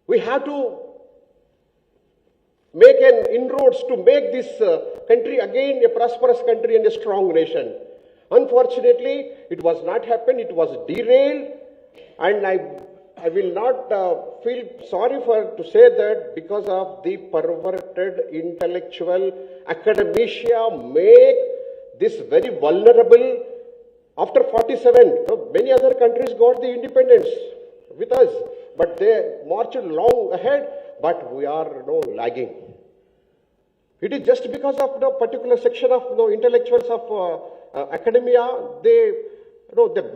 We have to make an inroads to make this country again a prosperous country and a strong nation. Unfortunately, it was not happened. It was derailed, and I will not feel sorry to say that because of the perverted intellectual academia make this very vulnerable. After 47, many other countries got the independence with us, but they marched long ahead, but we are lagging. It is just because of the particular section of intellectuals of academia, they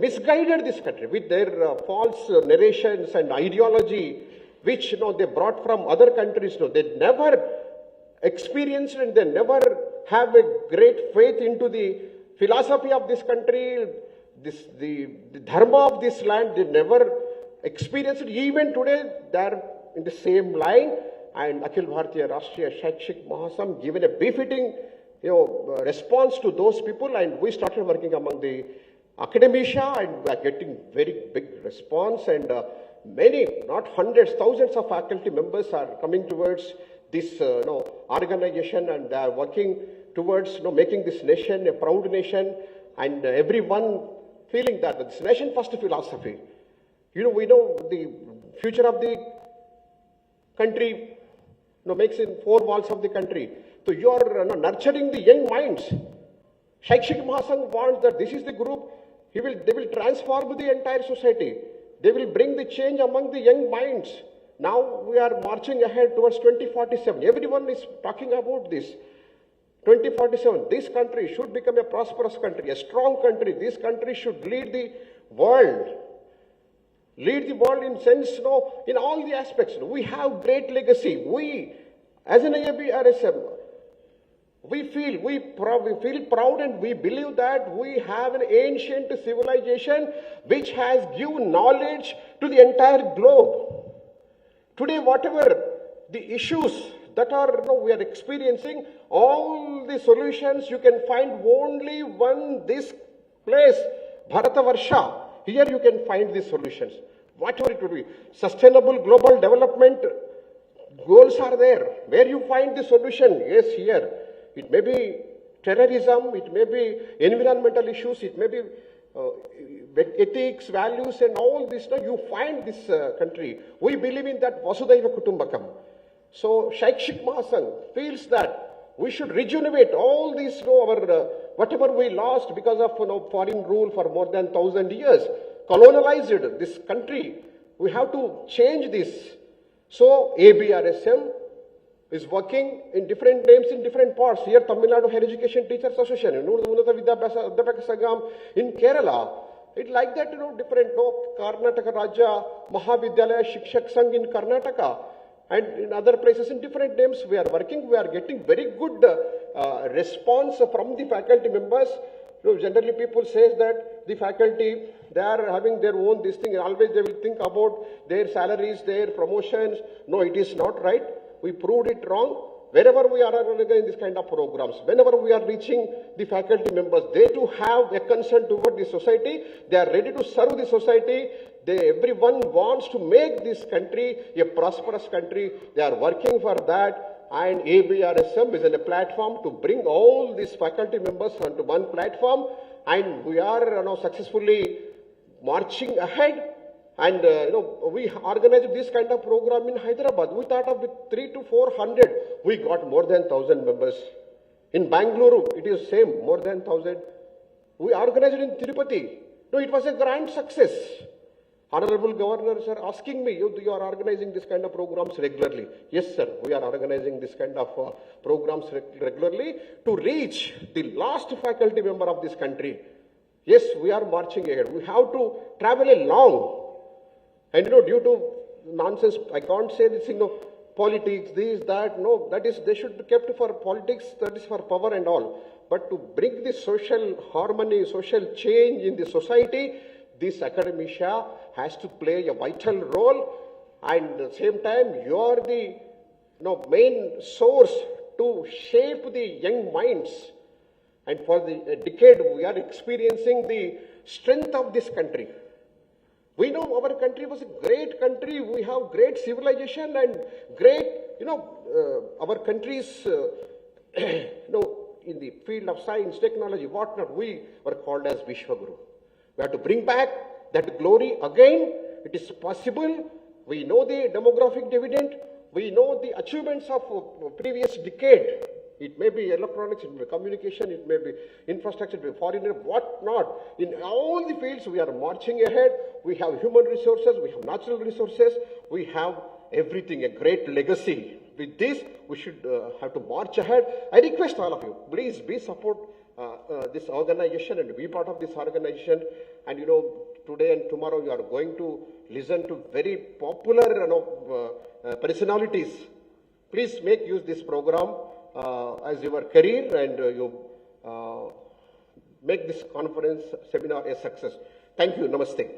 misguided this country with their false narrations and ideology, which they brought from other countries. They never experienced and they never have a great faith into the philosophy of this country, the dharma of this land. They never experienced it. Even today, they are in the same line. And Akhil Bharatiya Rashtriya Shaikshik Mahasam given a befitting response to those people, and we started working among the academia, and we are getting very big response, and many, not hundreds, thousands of faculty members are coming towards this organization, and they are working towards making this nation a proud nation, and everyone feeling that this nation first philosophy. We know the future of the country makes in four walls of the country. So you are nurturing the young minds. Shaikshik Mahasangh wants that this is the group, they will transform the entire society. They will bring the change among the young minds. Now we are marching ahead towards 2047. Everyone is talking about this. 2047, this country should become a prosperous country, a strong country. This country should lead the world. Lead the world in sense, in all the aspects. We have great legacy. We, as an ABRSM, we feel proud, and we believe that we have an ancient civilization which has given knowledge to the entire globe. Today, whatever the issues that we are experiencing, all the solutions you can find only this place, Bharatavarsha. Here you can find these solutions. Whatever it would be, sustainable global development goals are there. Where you find the solution? Yes, here. It may be terrorism, it may be environmental issues, it may be ethics, values, and all this. You find this country. We believe in that Vasudhaiva Kutumbakam. So Shaikshik Mahasangh feels that we should rejuvenate all these, whatever we lost because of foreign rule for more than 1,000 years, colonialized this country. We have to change this. So ABRSM is working in different names in different parts. Here, Tamil Nadu Higher Education Teachers Association, in Kerala. It's like that, different, Karnataka Raja Mahavidyalaya Shikshak Sangh in Karnataka. And in other places, in different names, we are working. We are getting very good response from the faculty members. Generally, people say that the faculty, they are having their own this thing. Always they will think about their salaries, their promotions. No, it is not right. We proved it wrong. Wherever we are organizing this kind of programs, whenever we are reaching the faculty members, they too have a concern toward the society. They are ready to serve the society. Everyone wants to make this country a prosperous country. They are working for that, and ABRSM is a platform to bring all these faculty members onto one platform, and we are successfully marching ahead. And we organized this kind of program in Hyderabad. We thought of with 300 to 400. We got more than 1,000 members. In Bangalore, it is same, more than 1,000. We organized it in Tirupati. It was a grand success. Honorable Governor, sir, asking me, you are organizing this kind of programs regularly. Yes, sir, we are organizing this kind of programs regularly to reach the last faculty member of this country. Yes, we are marching ahead. We have to travel along. And due to nonsense, I can't say this, politics, this, that, no, that is, they should be kept for politics, that is for power and all. But to bring the social harmony, social change in the society, this academia has to play a vital role, and at the same time, you are the main source to shape the young minds. And for the decade, we are experiencing the strength of this country. We know our country was a great country. We have great civilization and great, our country's, in the field of science, technology, whatnot, we were called as Vishwaguru. We have to bring back that glory again. It is possible. We know the demographic dividend. We know the achievements of previous decade. It may be electronics, it may be communication, it may be infrastructure, it may be foreign, whatnot. In all the fields, we are marching ahead. We have human resources, we have natural resources, we have everything, a great legacy. With this, we should have to march ahead. I request all of you, please be support this organization and be part of this organization. And today and tomorrow you are going to listen to very popular personalities. Please make use this program as your career, and you make this conference seminar a success. Thank you. Namaste.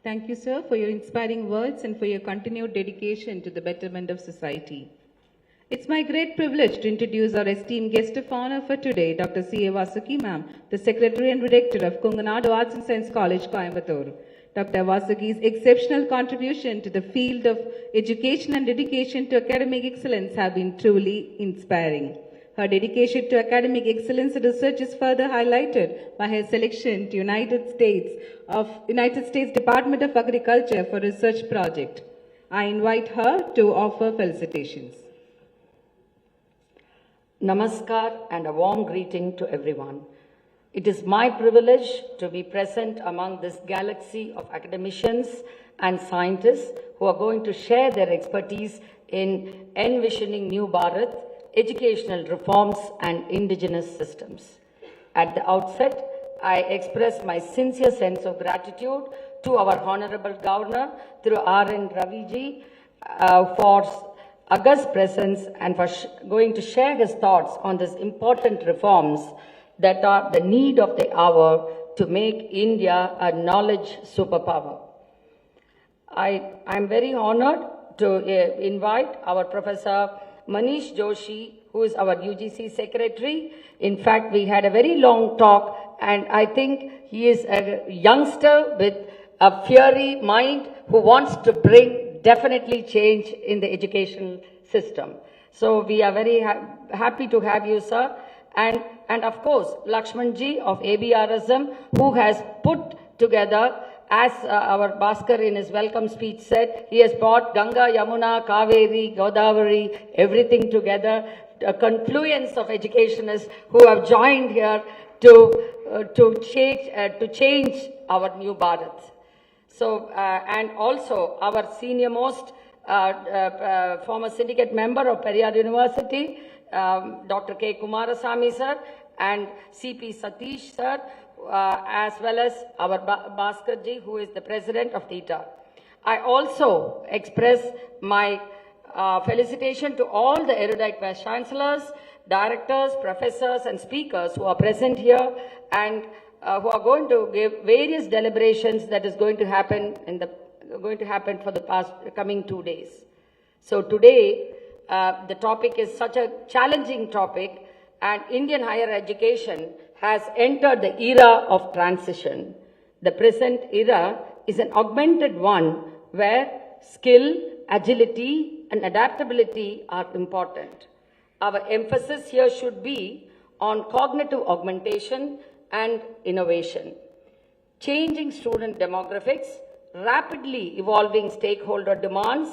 Thank you, sir, for your inspiring words and for your continued dedication to the betterment of society. It's my great privilege to introduce our esteemed guest of honor for today, Dr. C.A. Vasuki ma'am, the Secretary and Director of Konganadu Arts and Science College, Coimbatore. Dr. Vasuki's exceptional contribution to the field of education and dedication to academic excellence have been truly inspiring. Her dedication to academic excellence research is further highlighted by her selection to United States Department of Agriculture for research project. I invite her to offer felicitations. Namaskar and a warm greeting to everyone. It is my privilege to be present among this galaxy of academicians and scientists who are going to share their expertise in envisioning New Bharat, educational reforms and indigenous systems. At the outset, I express my sincere sense of gratitude to our Honorable Governor through R.N.Ravi ji for august presence and for going to share his thoughts on these important reforms that are the need of the hour to make India a knowledge superpower. I am very honored to invite our Professor Manish Joshi, who is our UGC Secretary. In fact, we had a very long talk, and I think he is a youngster with a fiery mind who wants to bring definitely change in the educational system. So we are very happy to have you, sir. And of course, Lakshmanji of ABRSM, who has put together, as our Bhaskar in his welcome speech said, he has brought Ganga, Yamuna, Kaveri, Godavari, everything together, a confluence of educationists who have joined here to change our New Bharat. So, and also our senior most former syndicate member of Periyar University, Dr. K. Kumarasamy sir, and C.P. Satish sir, as well as our Bhaskar ji, who is the president of TITA. I also express my felicitation to all the erudite vice chancellors, directors, professors and speakers who are present here and who are going to give various deliberations that is going to happen for the coming 2 days. So today, the topic is such a challenging topic, and Indian higher education has entered the era of transition. The present era is an augmented one where skill, agility, and adaptability are important. Our emphasis here should be on cognitive augmentation and innovation. Changing student demographics, rapidly evolving stakeholder demands,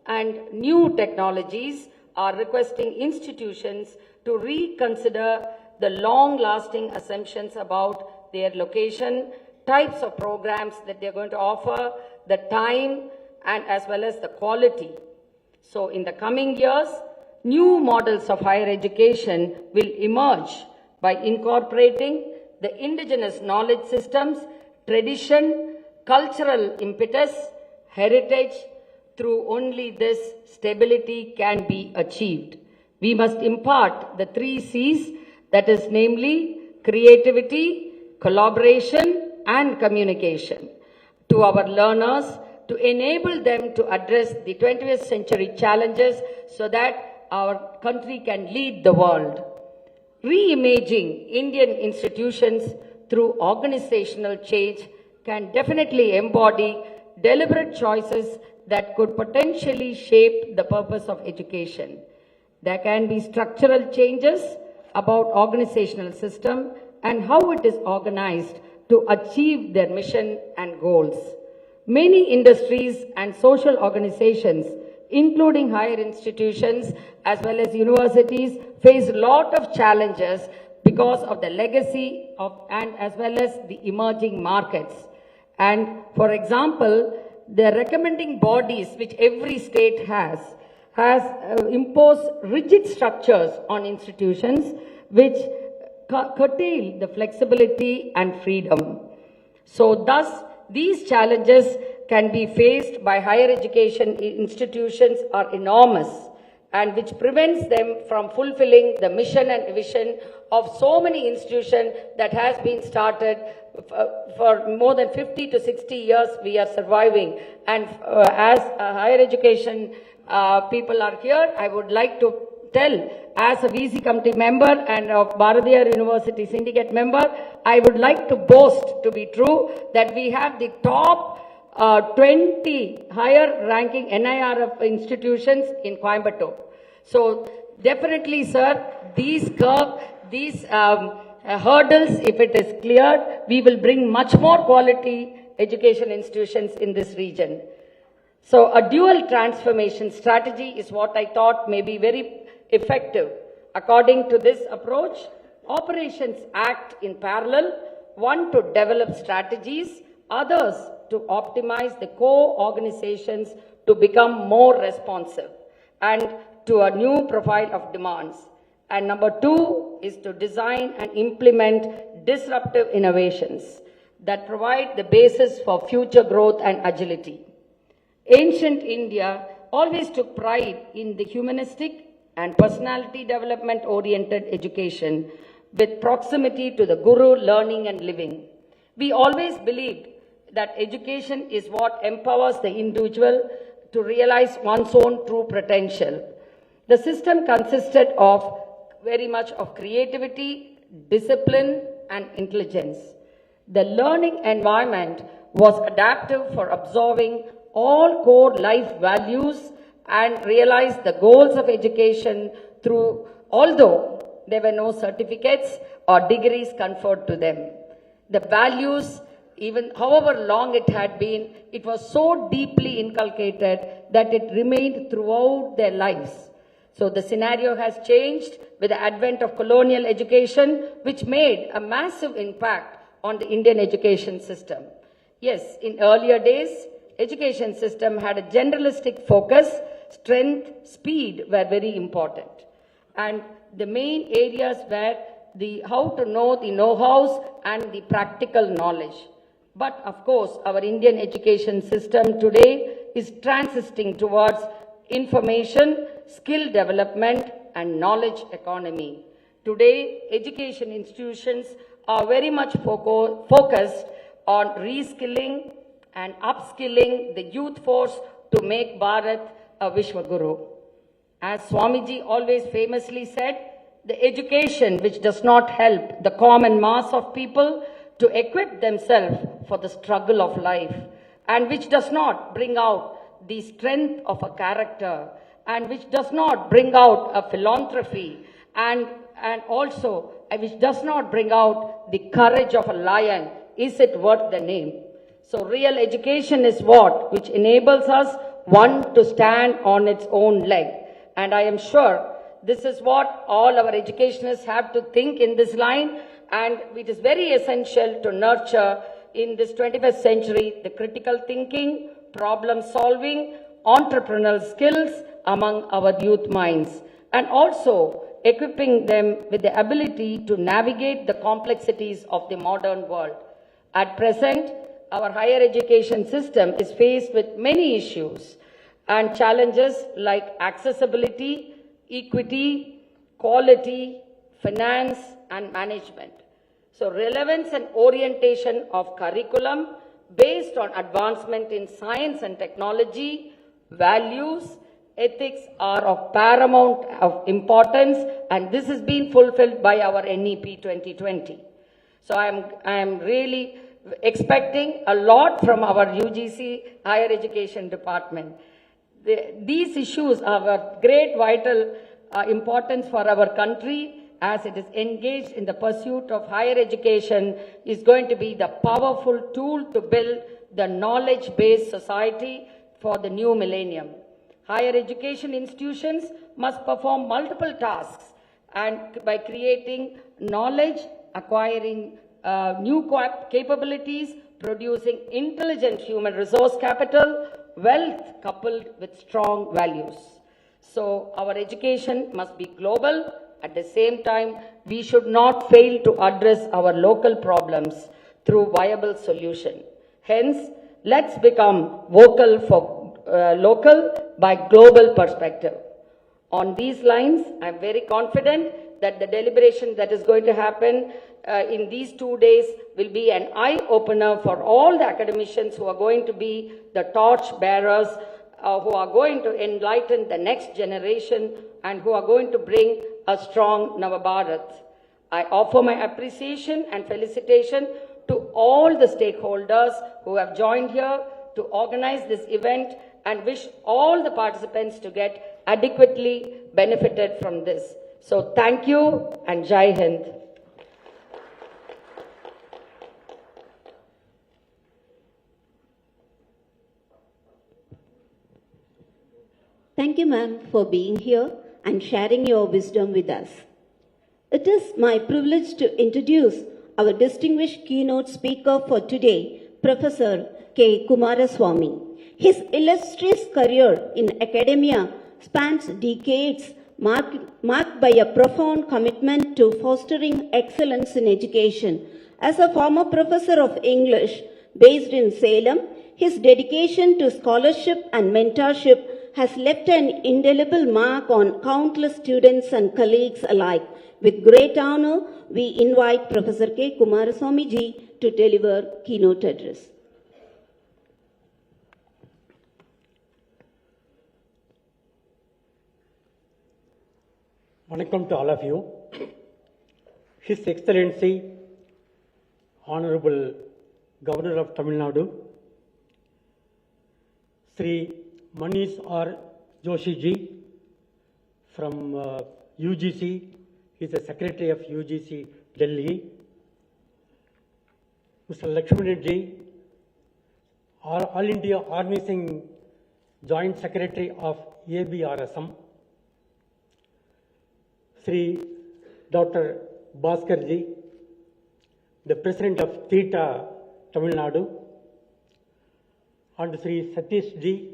and new technologies are requesting institutions to reconsider the long-lasting assumptions about their location, types of programs that they're going to offer, the time, and as well as the quality. So in the coming years, new models of higher education will emerge by incorporating the indigenous knowledge systems, tradition, cultural impetus, heritage. Through only this, stability can be achieved. We must impart the 3 C's, that is namely creativity, collaboration, and communication to our learners to enable them to address the 20th century challenges so that our country can lead the world. Reimaging Indian institutions through organizational change can definitely embody deliberate choices that could potentially shape the purpose of education. There can be structural changes about organizational system and how it is organized to achieve their mission and goals. Many industries and social organizations, including higher institutions as well as universities, face a lot of challenges because of the legacy of and as well as the emerging markets. And for example, the recommending bodies which every state has imposed rigid structures on institutions which curtail the flexibility and freedom. So thus, these challenges can be faced by higher education institutions are enormous, and which prevents them from fulfilling the mission and vision of so many institutions that has been started for more than 50 to 60 years we are surviving. And as higher education people are here, I would like to tell, as a VC committee member and of Bharatiyar University syndicate member, I would like to boast, to be true, that we have the top 20 higher ranking NIRF institutions in Coimbatore. So definitely, sir, these hurdles, if it is cleared, we will bring much more quality education institutions in this region. So a dual transformation strategy is what I thought may be very effective. According to this approach, operations act in parallel, one to develop strategies, others to optimize the core organizations to become more responsive and to a new profile of demands. And number two is to design and implement disruptive innovations that provide the basis for future growth and agility. Ancient India always took pride in the humanistic and personality development oriented education with proximity to the guru, learning and living. We always believed that education is what empowers the individual to realize one's own true potential. The system consisted of very much of creativity, discipline and intelligence. The learning environment was adaptive for absorbing all core life values and realize the goals of education through, although there were no certificates or degrees conferred to them. The values, even however long it had been, it was so deeply inculcated that it remained throughout their lives. So the scenario has changed with the advent of colonial education, which made a massive impact on the Indian education system. Yes, in earlier days, education system had a generalistic focus. Strength, speed were very important. And the main areas were the how to know the know-hows and the practical knowledge. But of course, our Indian education system today is transiting towards information, skill development and knowledge economy. Today, education institutions are very much focused on reskilling and upskilling the youth force to make Bharat a Vishwaguru. As Swamiji always famously said, the education which does not help the common mass of people to equip themselves for the struggle of life and which does not bring out the strength of a character and which does not bring out a philanthropy and also which does not bring out the courage of a lion, is it worth the name? So real education is what? Which enables us, one, to stand on its own leg. And I am sure this is what all our educationists have to think in this line, and it is very essential to nurture in this 21st century the critical thinking, problem solving, entrepreneurial skills among our youth minds, and also equipping them with the ability to navigate the complexities of the modern world. At present, our higher education system is faced with many issues and challenges like accessibility, equity, quality, finance and management. So relevance and orientation of curriculum based on advancement in science and technology, values, ethics are of paramount of importance, and this has been fulfilled by our NEP 2020. So I am really expecting a lot from our UGC Higher Education Department. These issues are of great vital importance for our country, as it is engaged in the pursuit of higher education is going to be the powerful tool to build the knowledge-based society for the new millennium. Higher education institutions must perform multiple tasks, and by creating knowledge, acquiring new capabilities, producing intelligent human resource capital, wealth coupled with strong values. So our education must be global. At the same time, we should not fail to address our local problems through viable solution. Hence, let's become vocal for local by global perspective. On these lines, I'm very confident that the deliberation that is going to happen in these 2 days will be an eye-opener for all the academicians who are going to be the torch bearers, who are going to enlighten the next generation and who are going to bring a strong Navabharat. I offer my appreciation and felicitation to all the stakeholders who have joined here to organize this event, and wish all the participants to get adequately benefited from this. So thank you and Jai Hind. Thank you, ma'am, for being here and sharing your wisdom with us. It is my privilege to introduce our distinguished keynote speaker for today, Professor K. Kumaraswamy. His illustrious career in academia spans decades, marked by a profound commitment to fostering excellence in education. As a former professor of English based in Salem, his dedication to scholarship and mentorship has left an indelible mark on countless students and colleagues alike. With great honor, we invite Professor K. Kumaraswamy ji to deliver keynote address. Vanakkam to all of you. His Excellency, Honorable Governor of Tamil Nadu, Sri Manish R. Joshi ji from UGC, he is the Secretary of UGC Delhi. Mr. Lakshman ji, All India Organizing Joint Secretary of ABRSM. Sri Dr. Bhaskar ji, the President of Theta Tamil Nadu, and Sri Satish ji,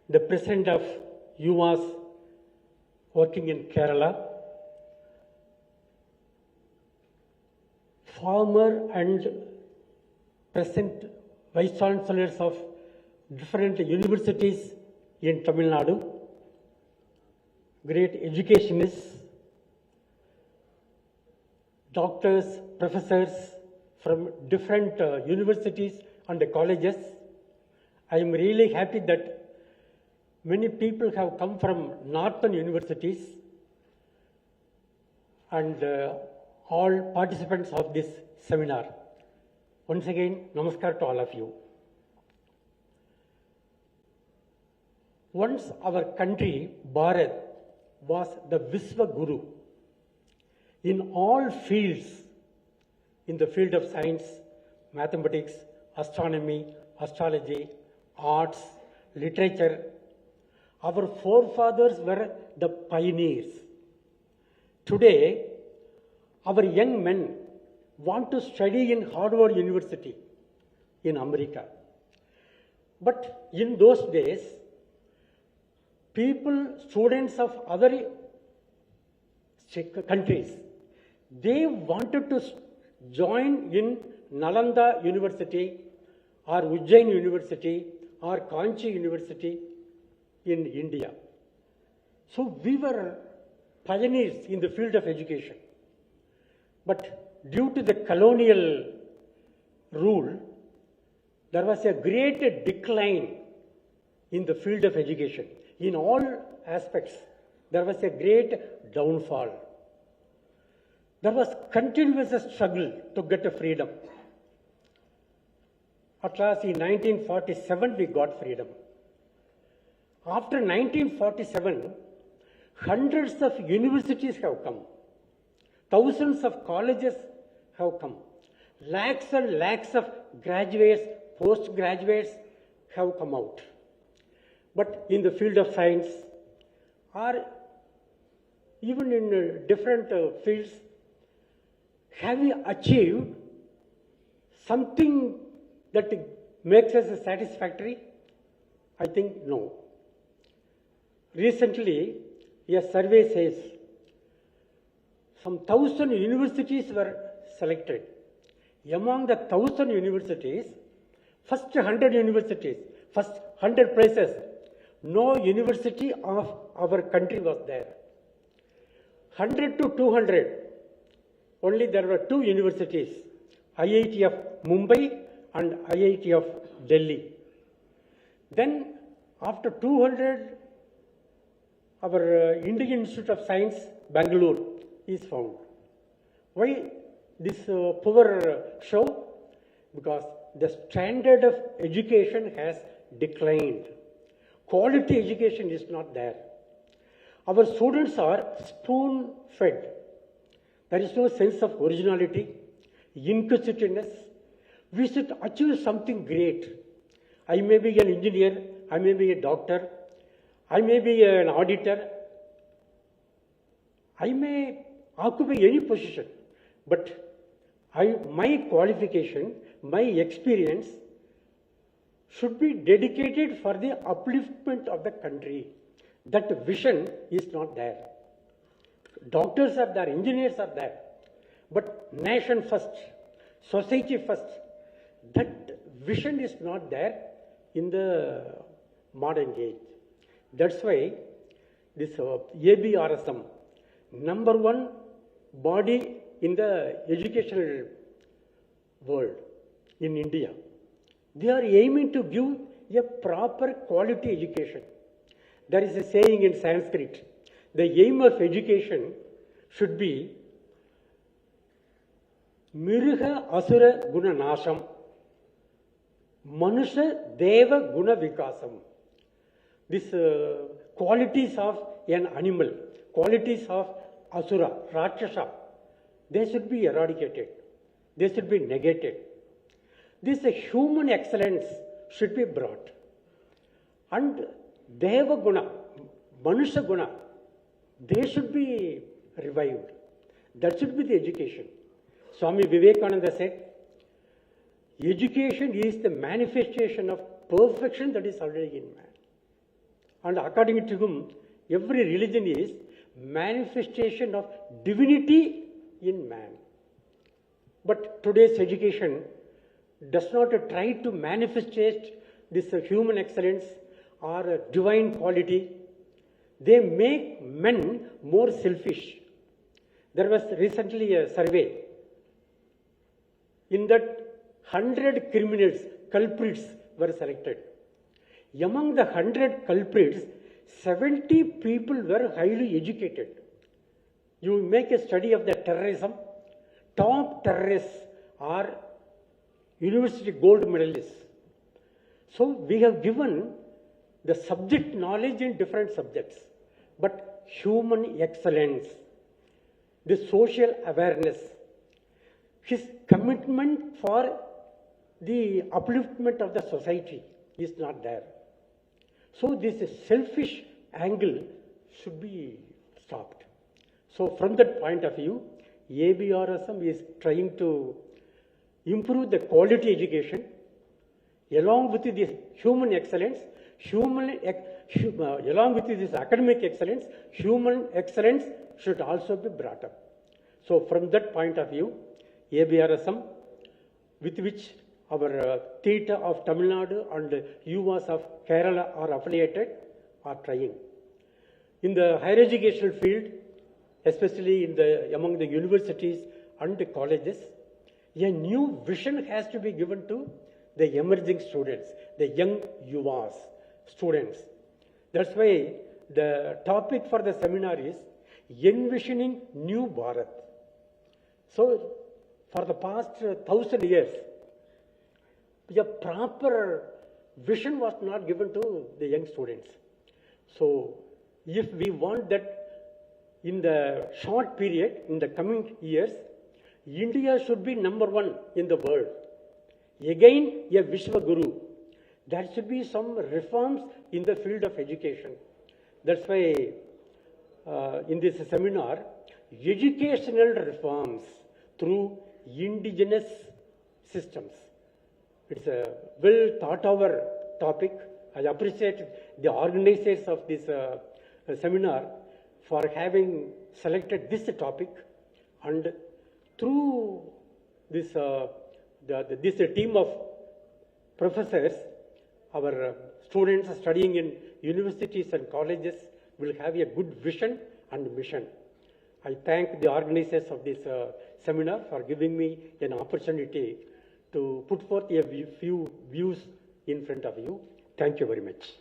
the President of UMass working in Kerala, former and present Vice Chancellors of different universities in Tamil Nadu, great educationists, doctors, professors from different universities and colleges. I am really happy that many people have come from northern universities, and all participants of this seminar. Once again, namaskar to all of you. Once our country, Bharat, was the Viswa Guru in all fields, in the field of science, mathematics, astronomy, astrology, arts, literature. Our forefathers were the pioneers. Today, our young men want to study in Harvard University in America. But in those days, students of other countries, they wanted to join in Nalanda University or Ujjain University or Kanchi University in India. So we were pioneers in the field of education. But due to the colonial rule, there was a great decline in the field of education. in all aspects, there was a great downfall. There was continuous struggle to get a freedom. At last, in 1947, we got freedom. After 1947, hundreds of universities have come. Thousands of colleges have come. Lakhs and lakhs of graduates, postgraduates have come out. But in the field of science, or even in different fields, have we achieved something that makes us satisfactory? I think no. Recently, a survey says some 1,000 universities were selected. Among the 1,000 universities, first 100 universities, first 100 places, no university of our country was there. 100 to 200, only there were two universities, IIT of Mumbai and IIT of Delhi. Then, after 200, our Indian Institute of Science, Bangalore, is found. Why this poor show? Because the standard of education has declined. Quality education is not there. Our students are spoon-fed. There is no sense of originality, inquisitiveness. We should achieve something great. I may be an engineer, I may be a doctor, I may be an auditor, I may occupy any position, but my qualification, my experience should be dedicated for the upliftment of the country. That vision is not there. Doctors are there, engineers are there, but nation first, society first, that vision is not there in the modern age. That's why this ABRSM, number one body in the educational world in India, they are aiming to give a proper quality education. There is a saying in Sanskrit, the aim of education should be Mirha Asura Guna Nasham, Manusha Deva Guna Vikasam. These qualities of an animal, qualities of Asura, Rakshasa, they should be eradicated. They should be negated. This human excellence should be brought. And Deva Guna, Manusha Guna, they should be revived. That should be the education. Swami Vivekananda said, education is the manifestation of perfection that is already in man. And according to him, every religion is manifestation of divinity in man. But today's education does not try to manifestate this human excellence or divine quality. They make men more selfish. There was recently a survey. In that 100 criminals, culprits were selected. Among the 100 culprits, 70 people were highly educated. You make a study of the terrorism, top terrorists are university gold medalists. So we have given the subject knowledge in different subjects, but human excellence, the social awareness, his commitment for the upliftment of the society is not there. So this selfish angle should be stopped. So from that point of view, ABRSM is trying to improve the quality education along with this human excellence, along with this academic excellence, human excellence should also be brought up. So from that point of view, ABRSM, with which our theatre of Tamil Nadu and UVAs of Kerala are affiliated, are trying. In the higher educational field, especially among the universities and the colleges, a new vision has to be given to the emerging students, the young UVAs students. That's why the topic for the seminar is Envisioning New Bharat. So, for the past 1,000 years, a proper vision was not given to the young students. So, if we want that in the short period, in the coming years, India should be #1 in the world. Again, a Vishwa Guru. There should be some reforms in the field of education. That's why in this seminar, educational reforms through indigenous systems. It's a well thought over topic. I appreciate the organizers of this seminar for having selected this topic, and through this this team of professors, our students studying in universities and colleges will have a good vision and mission. I thank the organizers of this seminar for giving me an opportunity to put forth a few views in front of you. Thank you very much.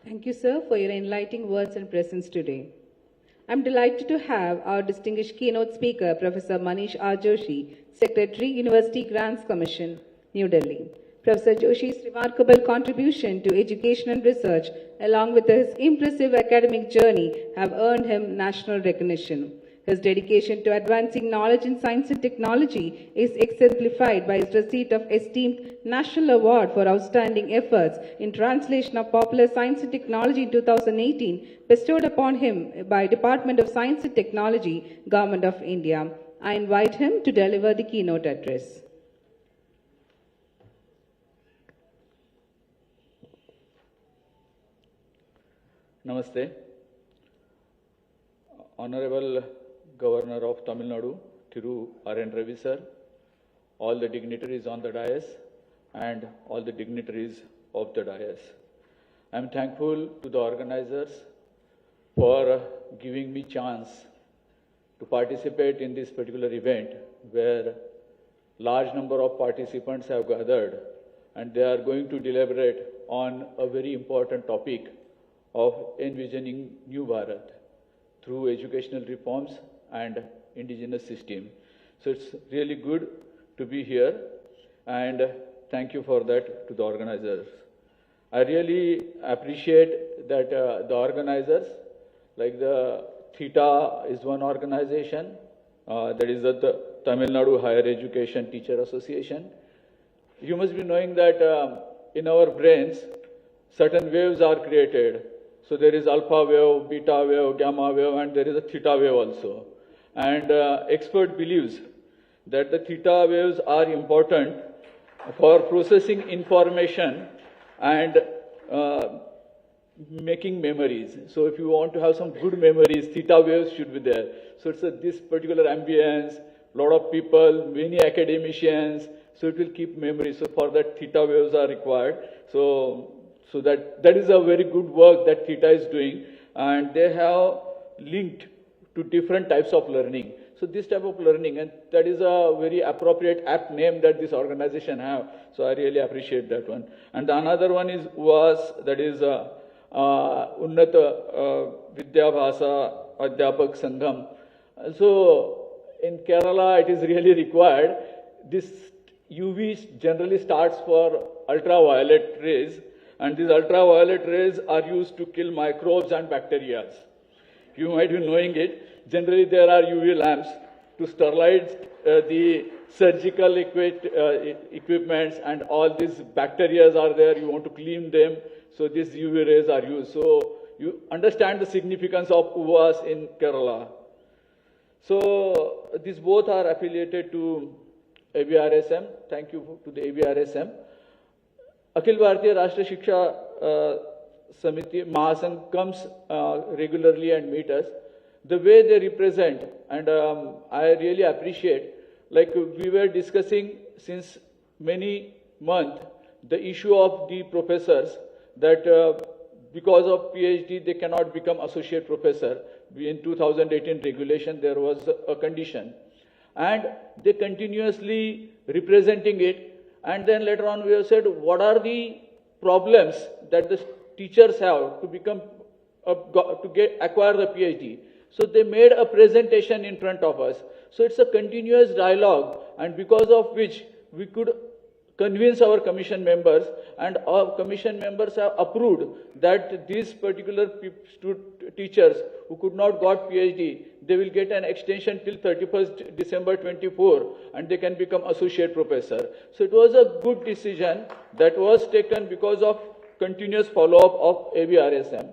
Thank you, sir, for your enlightening words and presence today. I'm delighted to have our distinguished keynote speaker, Professor Manish R. Joshi, Secretary, University Grants Commission, New Delhi. Professor Joshi's remarkable contribution to education and research, along with his impressive academic journey, have earned him national recognition. His dedication to advancing knowledge in science and technology is exemplified by his receipt of esteemed National Award for Outstanding Efforts in Translation of Popular Science and Technology in 2018, bestowed upon him by Department of Science and Technology, Government of India. I invite him to deliver the keynote address. Namaste. Honorable Governor of Tamil Nadu, Thiru R.N.Ravi sir, all the dignitaries on the dais, and all the dignitaries of the dais. I am thankful to the organizers for giving me chance to participate in this particular event where large number of participants have gathered and they are going to deliberate on a very important topic of envisioning New Bharat through educational reforms and indigenous system. So it's really good to be here, and thank you for that to the organizers. I really appreciate that the organizers, like the Theta is one organization, that is the Tamil Nadu Higher Education Teacher Association. You must be knowing that in our brains, certain waves are created. So there is alpha wave, beta wave, gamma wave, and there is a theta wave also. And expert believes that the theta waves are important for processing information and making memories. So if you want to have some good memories, theta waves should be there. So it's this particular ambience, lot of people, many academicians, so it will keep memory. So for that, theta waves are required. So that is a very good work that Theta is doing, and they have linked to different types of learning. So this type of learning, and that is a very appropriate apt name that this organization have. So I really appreciate that one. And the another one is Unnata Vidya Bhasa Adhyapak Sangham. So in Kerala, it is really required. This UV generally starts for ultraviolet rays. And these ultraviolet rays are used to kill microbes and bacteria. You might be knowing it. Generally, there are UV lamps to sterilize the surgical equipments, and all these bacteria are there. You want to clean them, so these UV rays are used. So you understand the significance of UVAs in Kerala. So these both are affiliated to ABRSM. Thank you to the ABRSM. Akhil Bharatiya Rashtra Shiksha Samiti Mahasangh comes regularly and meet us. The way they represent, and I really appreciate, like we were discussing since many months, the issue of the professors, that because of PhD they cannot become associate professor. In 2018 regulation there was a condition, and they continuously representing it. and then later on we have said what are the problems that the teachers have to become acquire the PhD. So they made a presentation in front of us. So it's a continuous dialogue, and because of which we could convince our commission members, and our commission members have approved that these particular teachers who could not got PhD, they will get an extension till 31st December 24, and they can become associate professor. So it was a good decision that was taken because of continuous follow-up of ABRSM.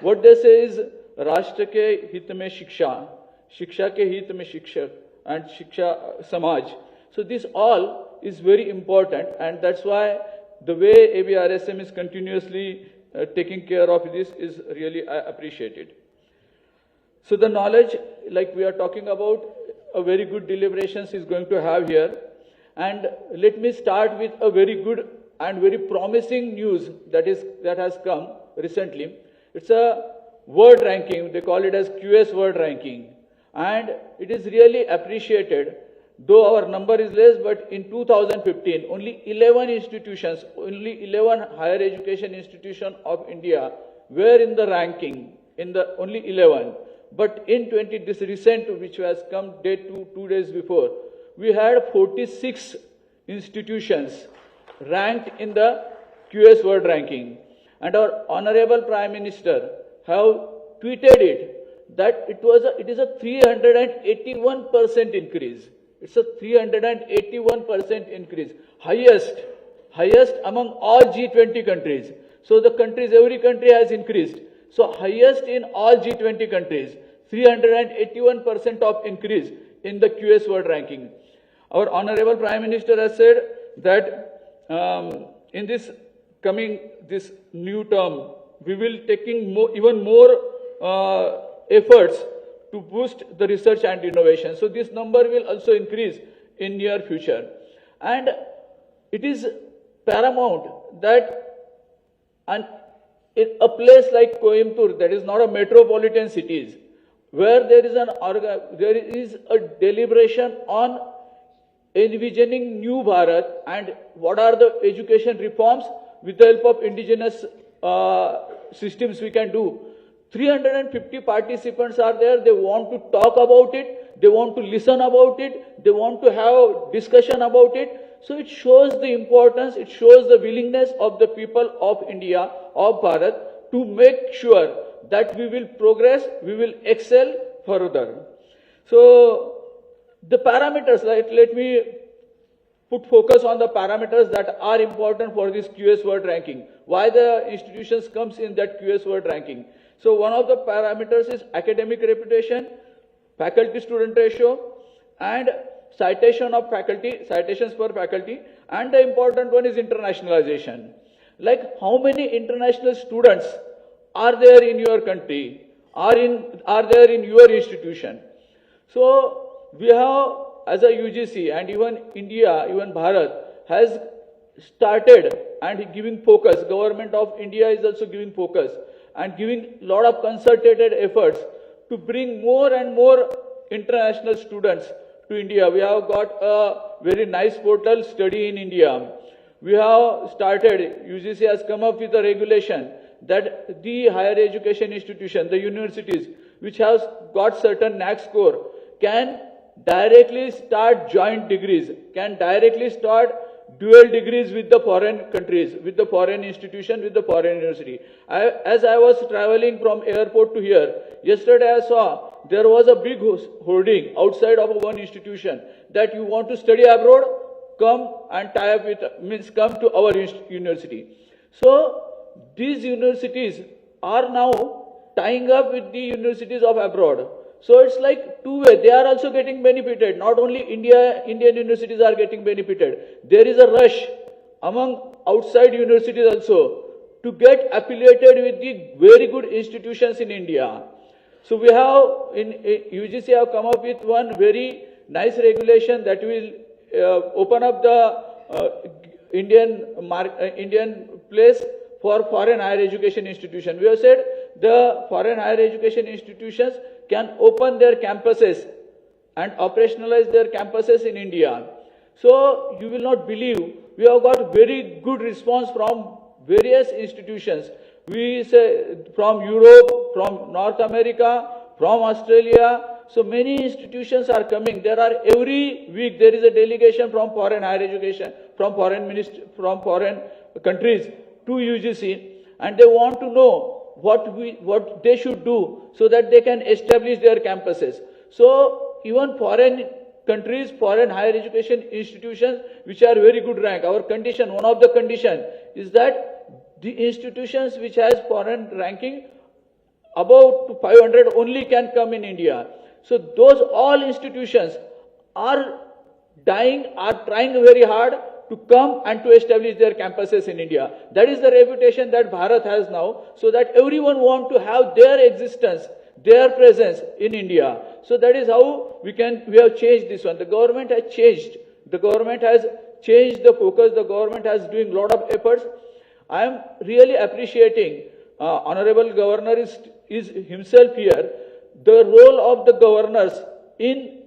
What they say is, राष्ट्र के हित में शिक्षा, शिक्षा के हित में शिक्षक, and शिक्षा समाज. So this all is very important, and that's why the way ABRSM is continuously taking care of this is really appreciated. So the knowledge, like we are talking about, a very good deliberations is going to have here. And let me start with a very good and very promising news that has come recently. It's a word ranking, they call it as QS word ranking. And it is really appreciated. Though our number is less, but in 2015, only 11 institutions, only 11 higher education institutions of India were in the ranking, only 11. But in this recent, which has come two days before, we had 46 institutions ranked in the QS World Ranking. And our Honorable Prime Minister have tweeted it, that it is a 381% increase. It's a 381% increase, highest among all G20 countries. So the countries, every country has increased. So highest in all G20 countries, 381% of increase in the QS World Ranking. Our Honorable Prime Minister has said that in this new term, we will taking even more efforts to boost the research and innovation. So this number will also increase in near future. And it is paramount that a place like Coimbatore, that is not a metropolitan city, where there is a deliberation on envisioning new Bharat and what are the education reforms with the help of indigenous systems we can do. 350 participants are there. They want to talk about it. They want to listen about it. They want to have discussion about it. So it shows the importance, it shows the willingness of the people of India, of Bharat, to make sure that we will progress, we will excel further. So the parameters, let me put focus on the parameters that are important for this QS World Ranking. Why the institutions comes in that QS World Ranking? So one of the parameters is academic reputation, faculty-student ratio, and citations per faculty, and the important one is internationalization. Like how many international students are there in your country, are there in your institution? So we have, as a UGC, and even India, even Bharat has started and giving focus. Government of India is also giving focus and giving a lot of concerted efforts to bring more and more international students to India. We have got a very nice portal, Study in India. We have started, UGC has come up with a regulation that the higher education institution, the universities, which has got certain NAAC score, can directly start joint degrees, can directly start dual degrees with the foreign countries, with the foreign institution, with the foreign university. As I was traveling from airport to here, yesterday I saw there was a big hoarding outside of one institution that you want to study abroad, come and tie up with, come to our university. So these universities are now tying up with the universities of abroad. So it's like two-way. They are also getting benefited. Not only Indian universities are getting benefited. There is a rush among outside universities also to get affiliated with the very good institutions in India. So we have, UGC have come up with one very nice regulation that will open up the Indian place for foreign higher education institution. We have said the foreign higher education institutions can open their campuses and operationalize their campuses in India. So you will not believe we have got very good response from various institutions. We say from Europe, from North America, from Australia. So many institutions are coming. There are every week there is a delegation from foreign higher education, from foreign countries to UGC, and they want to know what they should do so that they can establish their campuses. So even foreign countries, foreign higher education institutions which are very good rank, our condition, one of the condition is that the institutions which has foreign ranking above 500 only can come in India. So those all institutions are trying very hard to come and to establish their campuses in India. That is the reputation that Bharat has now, so that everyone want to have their existence, their presence in India. So that is how we have changed this one. The government has changed. The government has changed the focus. The government has doing a lot of efforts. I am really appreciating Honorable Governor is himself here. The role of the governors in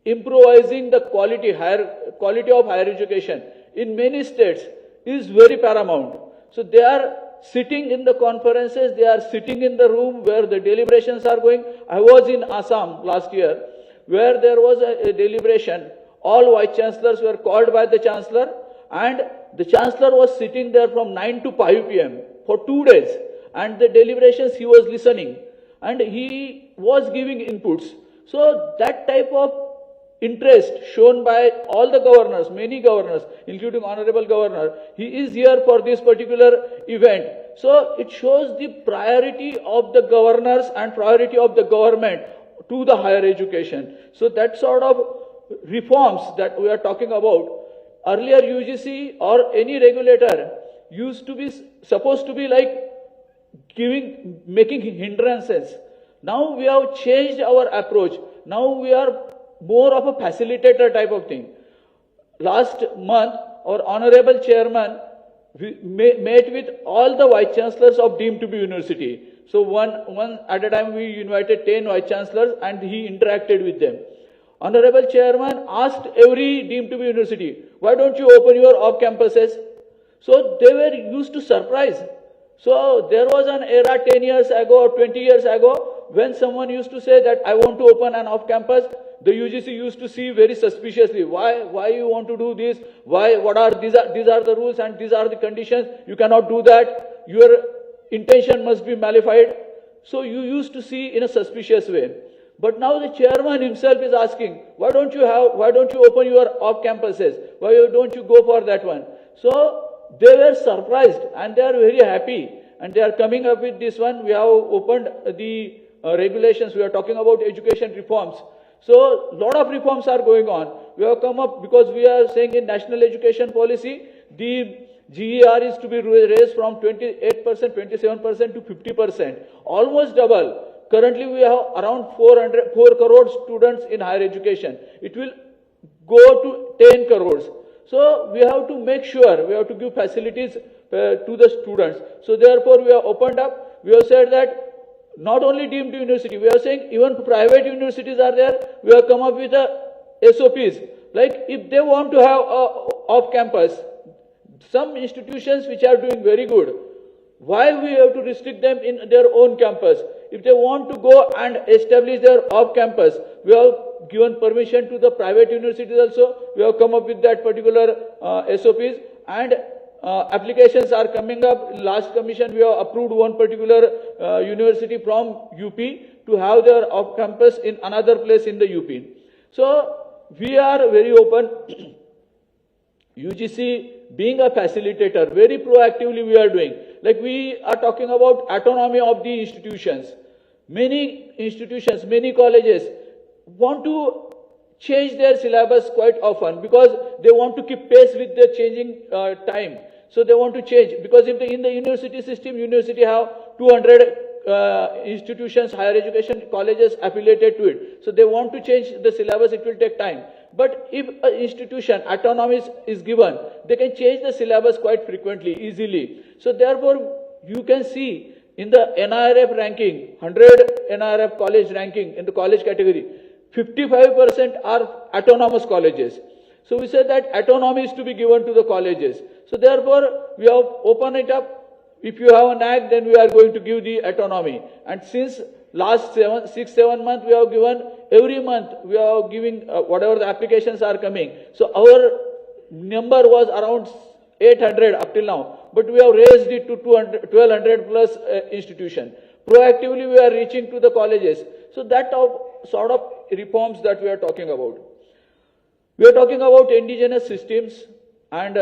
improvising the quality of higher education in many states is very paramount. So they are sitting in the conferences, they are sitting in the room where the deliberations are going. I was in Assam last year, where there was a deliberation. All vice chancellors were called by the chancellor, and the chancellor was sitting there from 9 to 5 p.m. for 2 days, and the deliberations he was listening, and he was giving inputs. So that type of interest shown by all the governors, many governors, including Honorable Governor, he is here for this particular event. So it shows the priority of the governors and priority of the government to the higher education. So that sort of reforms that we are talking about, earlier UGC or any regulator used to be supposed to be like making hindrances. Now we have changed our approach. Now we are more of a facilitator type of thing. Last month, our Honorable Chairman met with all the Vice Chancellors of deemed to be university. So one at a time we invited 10 Vice Chancellors and he interacted with them. Honorable Chairman asked every deemed to be university, why don't you open your off campuses? So they were used to surprise. So there was an era 10 years ago or 20 years ago when someone used to say that I want to open an off campus. The UGC used to see very suspiciously, why you want to do this? These are the rules and these are the conditions. You cannot do that. Your intention must be mollified. So you used to see in a suspicious way. But now the chairman himself is asking, why don't you open your off campuses? Why don't you go for that one? So they were surprised and they are very happy and they are coming up with this one. We have opened the regulations. We are talking about education reforms. So, lot of reforms are going on. We have come up because we are saying in national education policy, the GER is to be raised from 28%, 27% to 50%, almost double. Currently, we have around 4 crore students in higher education. It will go to 10 crores. So, we have to make sure, we have to give facilities to the students. So, therefore, we have opened up. We have said that not only deemed university, we are saying even private universities are there. We have come up with SOPs. Like if they want to have off campus, some institutions which are doing very good, why we have to restrict them in their own campus? If they want to go and establish their off campus, we have given permission to the private universities also. We have come up with that particular SOPs, and applications are coming up. Last commission, we have approved one particular university from UP to have their off campus in another place in the UP. So we are very open. UGC being a facilitator, very proactively we are doing. Like we are talking about autonomy of the institutions. Many institutions, many colleges want to change their syllabus quite often because they want to keep pace with the changing time. So they want to change, because if in the university system, university have 200 institutions, higher education colleges affiliated to it. So they want to change the syllabus, it will take time. But if an institution autonomy is given, they can change the syllabus quite frequently, easily. So therefore, you can see in the NIRF ranking, 100 NIRF college ranking in the college category, 55% are autonomous colleges. So we said that autonomy is to be given to the colleges. So therefore, we have opened it up. If you have an act, then we are going to give the autonomy. And since last 6-7 months, we have given, every month we are giving whatever the applications are coming. So our number was around 800 up till now, but we have raised it to 1200 plus institution. Proactively, we are reaching to the colleges. So that sort of reforms that we are talking about. We are talking about indigenous systems, and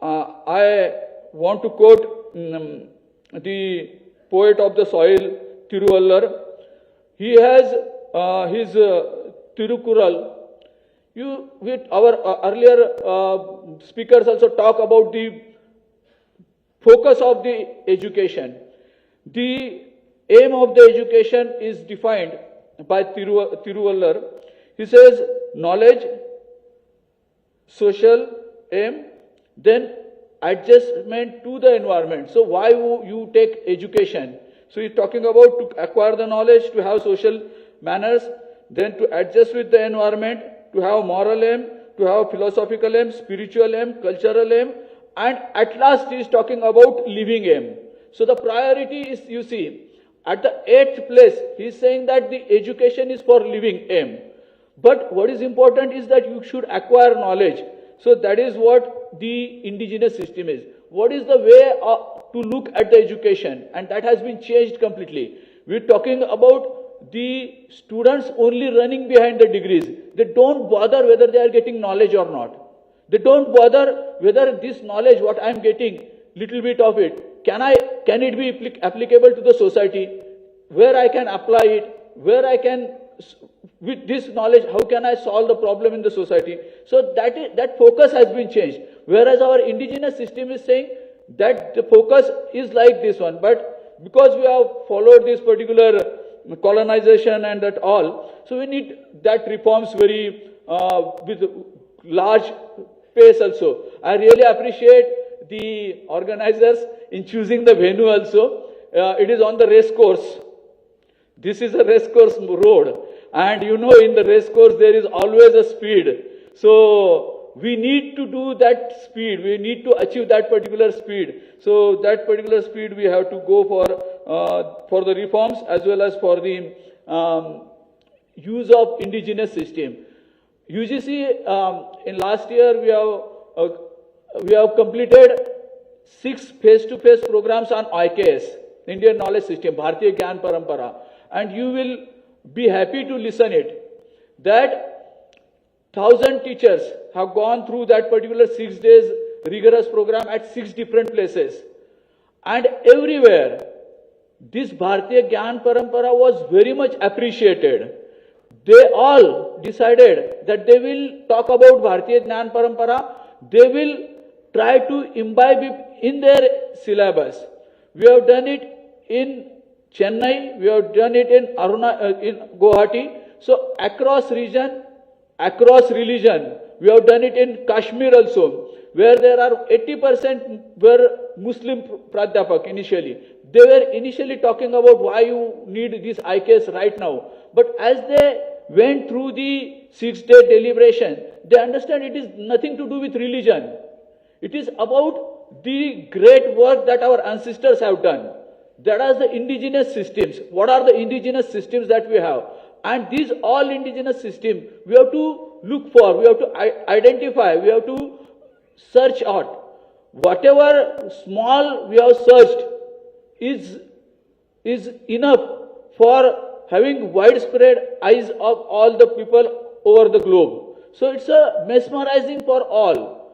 I want to quote the poet of the soil, Tiruvallar. He has his Tirukural. With our earlier speakers also talk about the focus of the education. The aim of the education is defined by Tiruvallar. He says knowledge, social aim, then adjustment to the environment. So why you take education? So he's talking about to acquire the knowledge, to have social manners, then to adjust with the environment, to have moral aim, to have philosophical aim, spiritual aim, cultural aim, and at last he is talking about living aim. So the priority is, you see, at the 8th place, he is saying that the education is for living aim. But what is important is that you should acquire knowledge. So that is what the indigenous system is. What is the way to look at the education? And that has been changed completely. We're talking about the students only running behind the degrees. They don't bother whether they are getting knowledge or not. They don't bother whether this knowledge, what I am getting, little bit of it, can it be applicable to the society, where I can apply it, where I can, with this knowledge, how can I solve the problem in the society? So that focus has been changed. Whereas our indigenous system is saying that the focus is like this one. But because we have followed this particular colonization and that all, so we need that reforms very with large pace also. I really appreciate the organizers in choosing the venue also. It is on the race course. This is a race course road. And you know, in the race course, there is always a speed. So we need to do that speed. We need to achieve that particular speed. So that particular speed we have to go for the reforms as well as for the use of indigenous system. UGC, in last year, we have completed 6 face-to-face programs on IKS, Indian Knowledge System, Bharatiya Gyan Parampara. And you will be happy to listen it, that 1,000 teachers have gone through that particular 6 days rigorous program at 6 different places. And everywhere, this Bharatiya Gyan Parampara was very much appreciated. They all decided that they will talk about Bharatiya Gyan Parampara. They will try to imbibe it in their syllabus. We have done it in Chennai, we have done it in Guwahati. So across region, across religion, we have done it in Kashmir also, where there are 80% were Muslim Pradhyapak initially. They were initially talking about why you need this IKS right now. But as they went through the 6-day deliberation, they understand it is nothing to do with religion. It is about the great work that our ancestors have done. That are the indigenous systems. What are the indigenous systems that we have? And these all indigenous systems, we have to look for, we have to identify, we have to search out. Whatever small we have searched is enough for having widespread eyes of all the people over the globe. So it's a mesmerizing for all,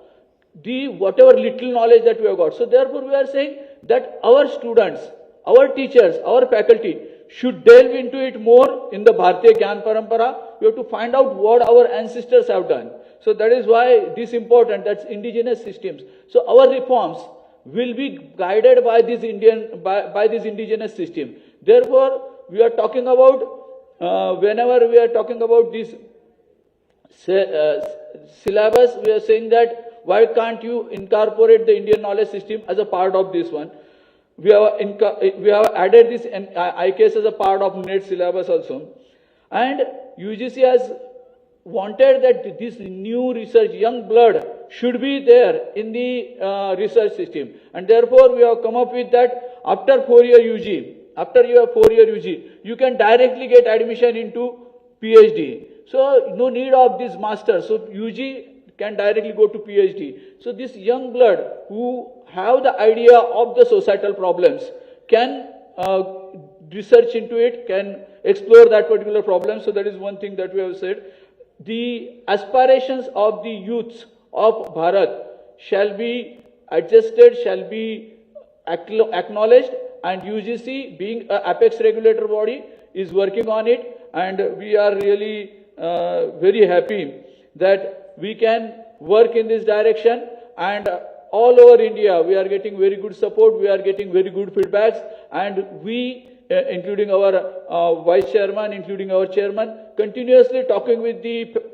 the whatever little knowledge that we have got. So therefore we are saying that our students, our teachers, our faculty should delve into it more in the Bharatiya Gyan Parampara. We have to find out what our ancestors have done. So that is why this is important, that's indigenous systems. So our reforms will be guided by this this indigenous system. Therefore, we are talking about, whenever we are talking about this syllabus, we are saying that why can't you incorporate the Indian knowledge system as a part of this one? We have added this IKS as a part of NET syllabus also. And UGC has wanted that this new research, young blood, should be there in the research system. And therefore, we have come up with that after 4-year UG, after your 4-year UG, you can directly get admission into PhD. So, no need of this master. So, UG can directly go to PhD. So, this young blood who have the idea of the societal problems can research into it, can explore that particular problem. So, that is one thing that we have said. The aspirations of the youths of Bharat shall be adjusted, shall be acknowledged, and UGC, being an apex regulator body, is working on it, and we are really very happy that we can work in this direction, and all over India we are getting very good support, we are getting very good feedbacks, and we, including our vice chairman, including our chairman, continuously talking with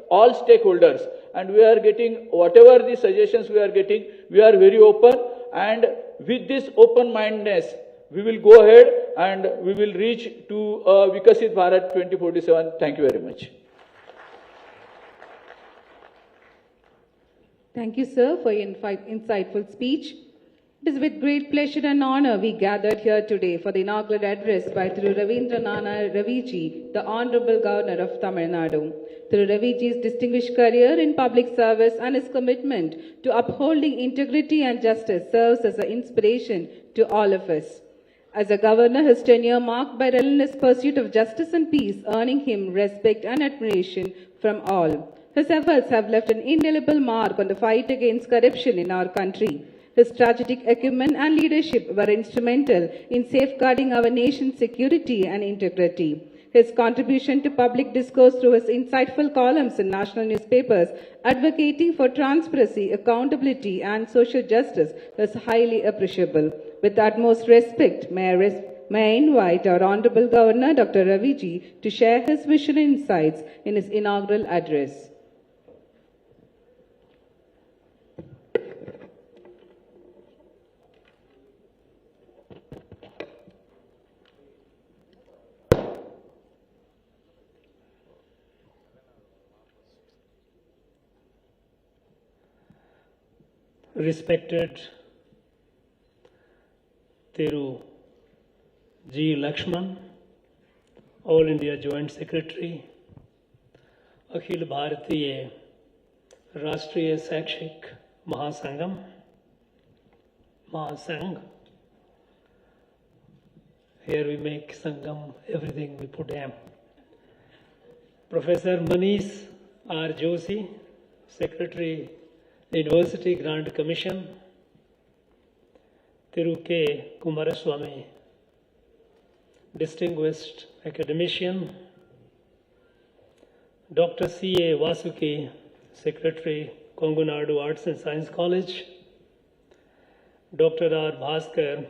all stakeholders, and we are getting whatever the suggestions we are getting, we are very open, and with this open-mindedness, we will go ahead and we will reach to Vikasit Bharat 2047. Thank you very much. Thank you, sir, for your insightful speech. It is with great pleasure and honor we gathered here today for the inaugural address by Thiru R.N.Ravi, the Honorable Governor of Tamil Nadu. Thiru Raviji's distinguished career in public service and his commitment to upholding integrity and justice serves as an inspiration to all of us. As a governor, his tenure marked by relentless pursuit of justice and peace, earning him respect and admiration from all. His efforts have left an indelible mark on the fight against corruption in our country. His strategic acumen and leadership were instrumental in safeguarding our nation's security and integrity. His contribution to public discourse through his insightful columns in national newspapers advocating for transparency, accountability, and social justice is highly appreciable. With utmost respect, may I invite our Honorable Governor, Dr. Ravi to share his vision and insights in his inaugural address. Respected Thiru G. Lakshman, All India Joint Secretary, Akhil Bharatiya Rashtriya Sakshik Mahasangh, here we make Sangam, everything we put M. Professor Manish R. Joshi, Secretary, University Grant Commission, Thiru K. Kumaraswamy, Distinguished Academician, Dr. C.A. Vasuki, Secretary, Kongu Nadu Arts and Science College, Dr. R. Bhaskar,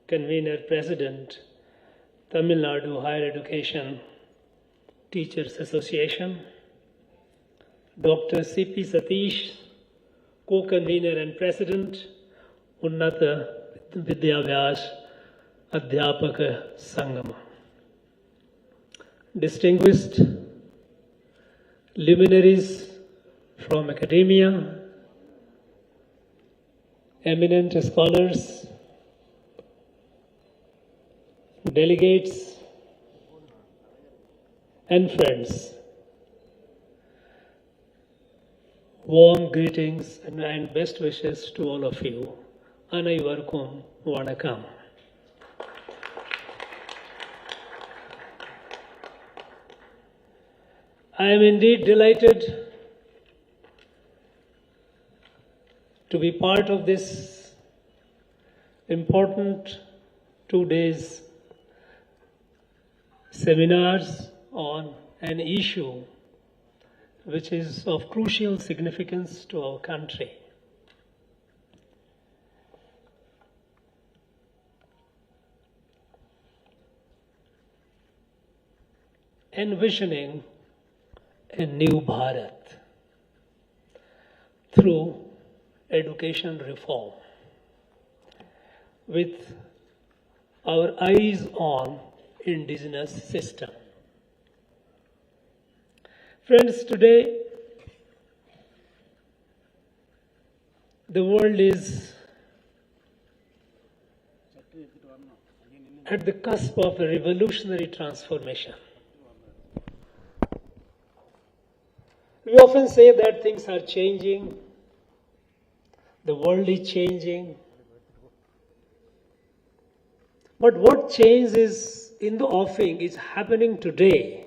Convener President, Tamil Nadu Higher Education Teachers Association, Dr. C.P. Satish, Co-Convener and President, Unnata Vidyavyas Adhyapaka Sangam. Distinguished luminaries from academia, eminent scholars, delegates, and friends. Warm greetings and best wishes to all of you. Anaivarkum Vanakkam. I am indeed delighted to be part of this important 2 days seminars on an issue which is of crucial significance to our country. Envisioning a new Bharat through education reform with our eyes on indigenous system. Friends, today the world is at the cusp of a revolutionary transformation. We often say that things are changing, the world is changing. But what change is in the offing is happening today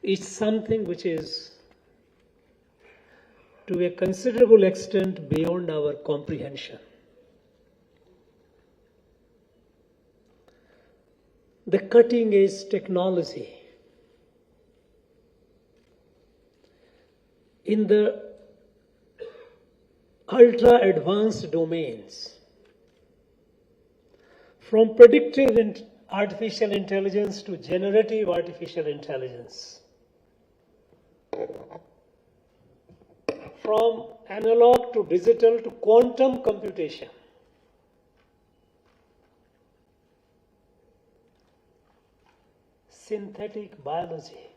is something which is to a considerable extent beyond our comprehension. The cutting edge technology in the ultra advanced domains, from predictive artificial intelligence to generative artificial intelligence, from analog to digital to quantum computation, synthetic biology,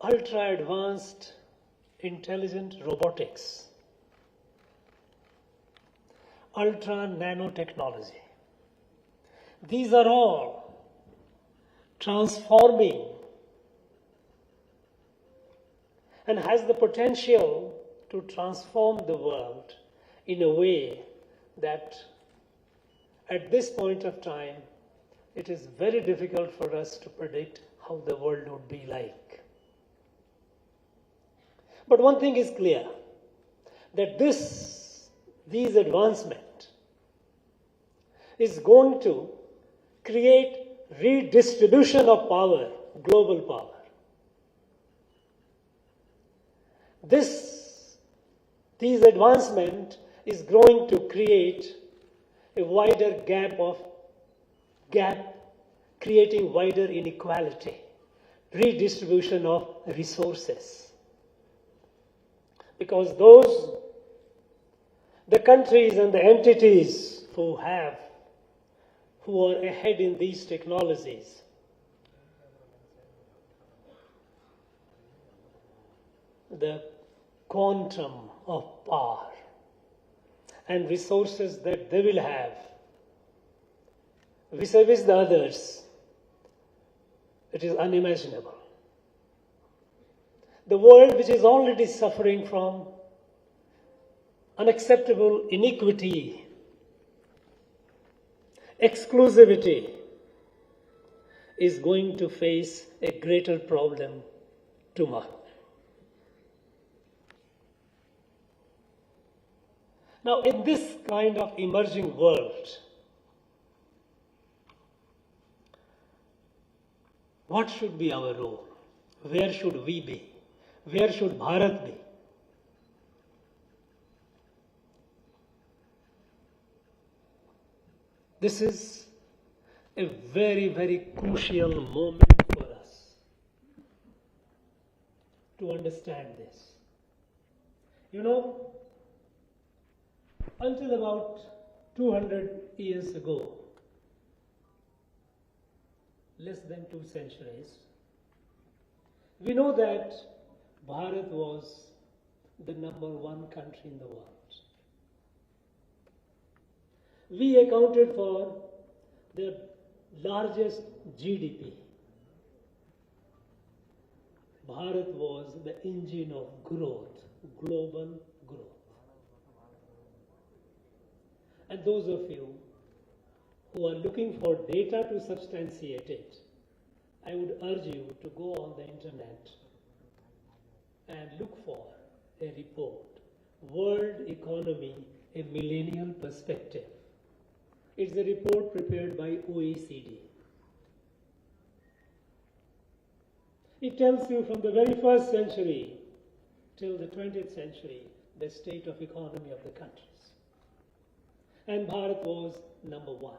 ultra advanced intelligent robotics, ultra nanotechnology. These are all transforming and has the potential to transform the world in a way that at this point of time, it is very difficult for us to predict how the world would be like. But one thing is clear, that these advancements is going to create redistribution of power, global power. These advancements is going to create a wider gap, creating wider inequality, redistribution of resources. Because the countries and the entities who are ahead in these technologies, the quantum of power and resources that they will have vis-a-vis the others, it is unimaginable. The world, which is already suffering from unacceptable iniquity, exclusivity, is going to face a greater problem tomorrow. Now, in this kind of emerging world, what should be our role? Where should we be? Where should Bharat be? This is a very, very crucial moment for us to understand this. You know, until about 200 years ago, less than 2 centuries, we know that Bharat was the #1 country in the world. We accounted for the largest GDP. Bharat was the engine of growth, global growth. And those of you who are looking for data to substantiate it, I would urge you to go on the internet and look for a report, World Economy, a Millennial Perspective. It's a report prepared by OECD. It tells you from the very first century till the 20th century, the state of economy of the countries. And Bharat was #1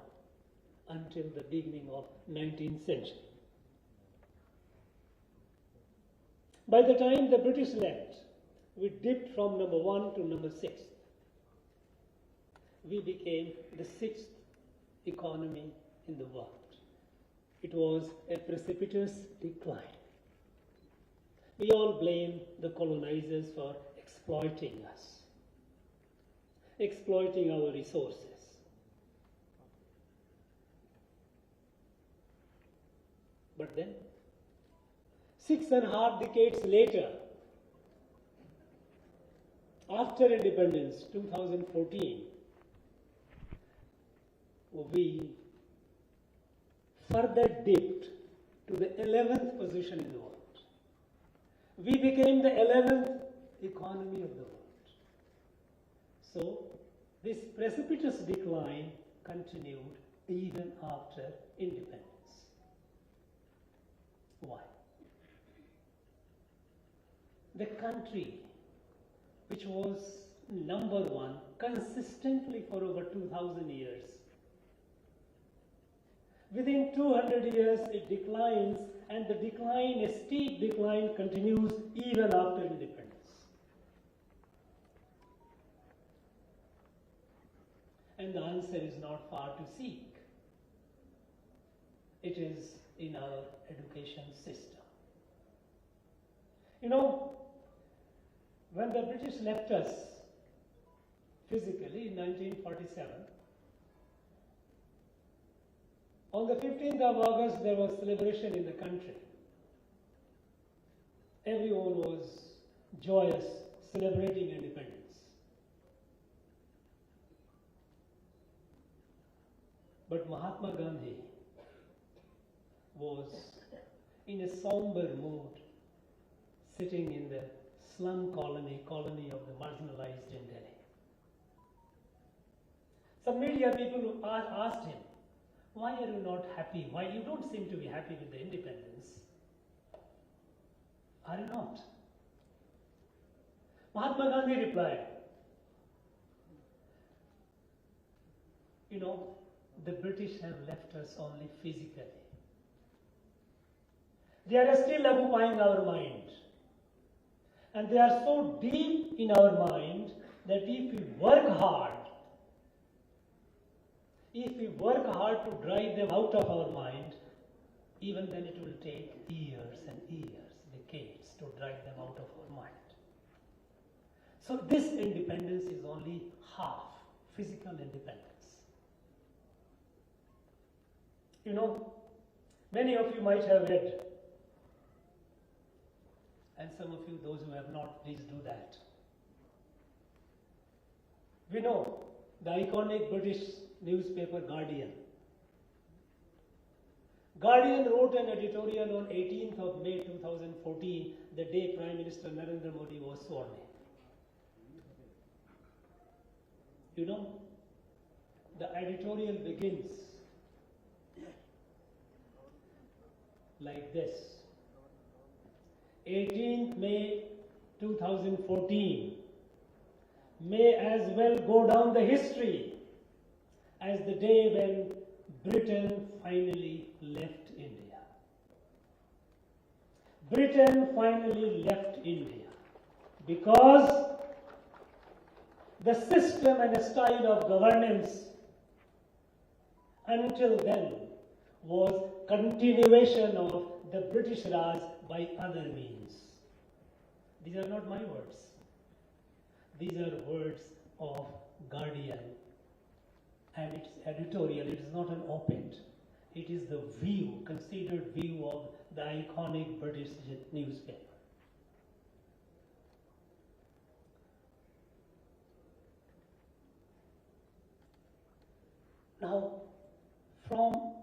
until the beginning of 19th century. By the time the British left, we dipped from #1 to #6. We became the 6th economy in the world. It was a precipitous decline. We all blame the colonizers for exploiting us, exploiting our resources. But then, 6.5 decades later, after independence, 2014, we further dipped to the 11th position in the world. We became the 11th economy of the world. So, this precipitous decline continued even after independence. Why? The country which was number one consistently for over 2,000 years, within 200 years it declines, and the decline, a steep decline, continues even after independence. And the answer is not far to seek. It is in our education system. You know, when the British left us physically in 1947, on the 15th of August, there was celebration in the country. Everyone was joyous, celebrating independence. But Mahatma Gandhi was in a somber mood, sitting in the slum colony of the marginalized in Delhi. Some media people asked him, why are you not happy? Why you don't seem to be happy with the independence? Are you not? Mahatma Gandhi replied, you know, the British have left us only physically. They are still occupying our mind. And they are so deep in our mind that if we work hard to drive them out of our mind, even then it will take years and years, decades to drive them out of our mind. So this independence is only half physical independence. You know, many of you might have read, and some of you, those who have not, please do that. We know the iconic British newspaper Guardian. Guardian wrote an editorial on 18th of May 2014, the day Prime Minister Narendra Modi was sworn in. You know, the editorial begins like this. 18th May 2014 may as well go down the history as the day when Britain finally left India. Britain finally left India because the system and style of governance until then was continuation of the British Raj by other means. These are not my words. These are words of Guardian. And it's editorial, it is not an op-ed. It is the view, considered view of the iconic British newspaper. Now, from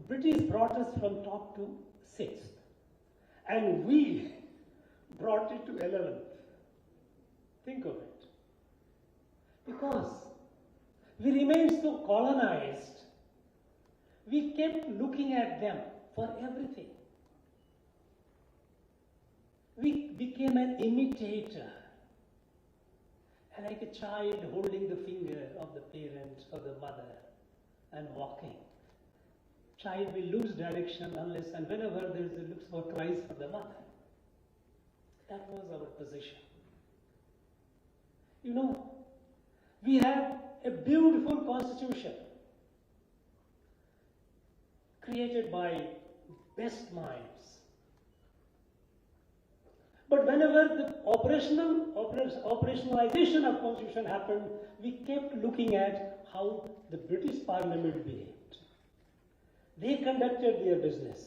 British brought us from top to 6th, and we brought it to 11th. Think of it. Because we remained so colonized, we kept looking at them for everything. We became an imitator, like a child holding the finger of the parent or the mother and walking. Child will lose direction unless and whenever there is a looks for cries for the mother. That was our position. You know, we have a beautiful constitution created by best minds. But whenever the operationalization of Constitution happened, we kept looking at how the British Parliament behaved. They conducted their business,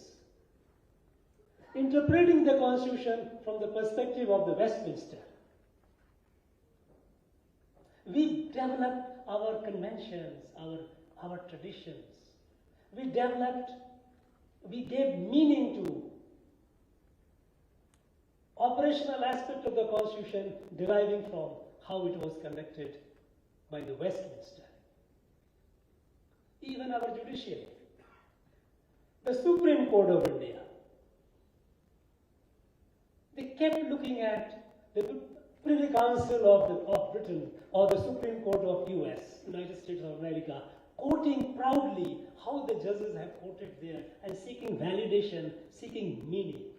interpreting the Constitution from the perspective of the Westminster. We developed our conventions, our traditions. We gave meaning to operational aspect of the Constitution deriving from how it was conducted by the Westminster. Even our judiciary, the Supreme Court of India, they kept looking at the Privy Council of Britain or the Supreme Court of US, United States of America, quoting proudly how the judges have quoted there and seeking validation, seeking meaning.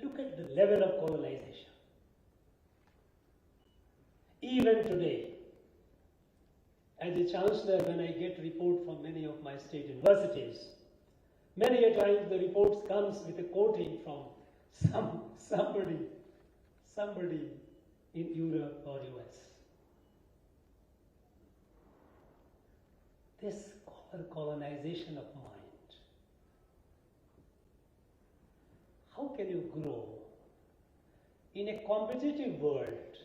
Look at the level of colonization. Even today, as a chancellor, when I get report from many of my state universities, many a times the reports comes with a quoting from somebody in Europe or US. This colonization of mind. How can you grow in a competitive world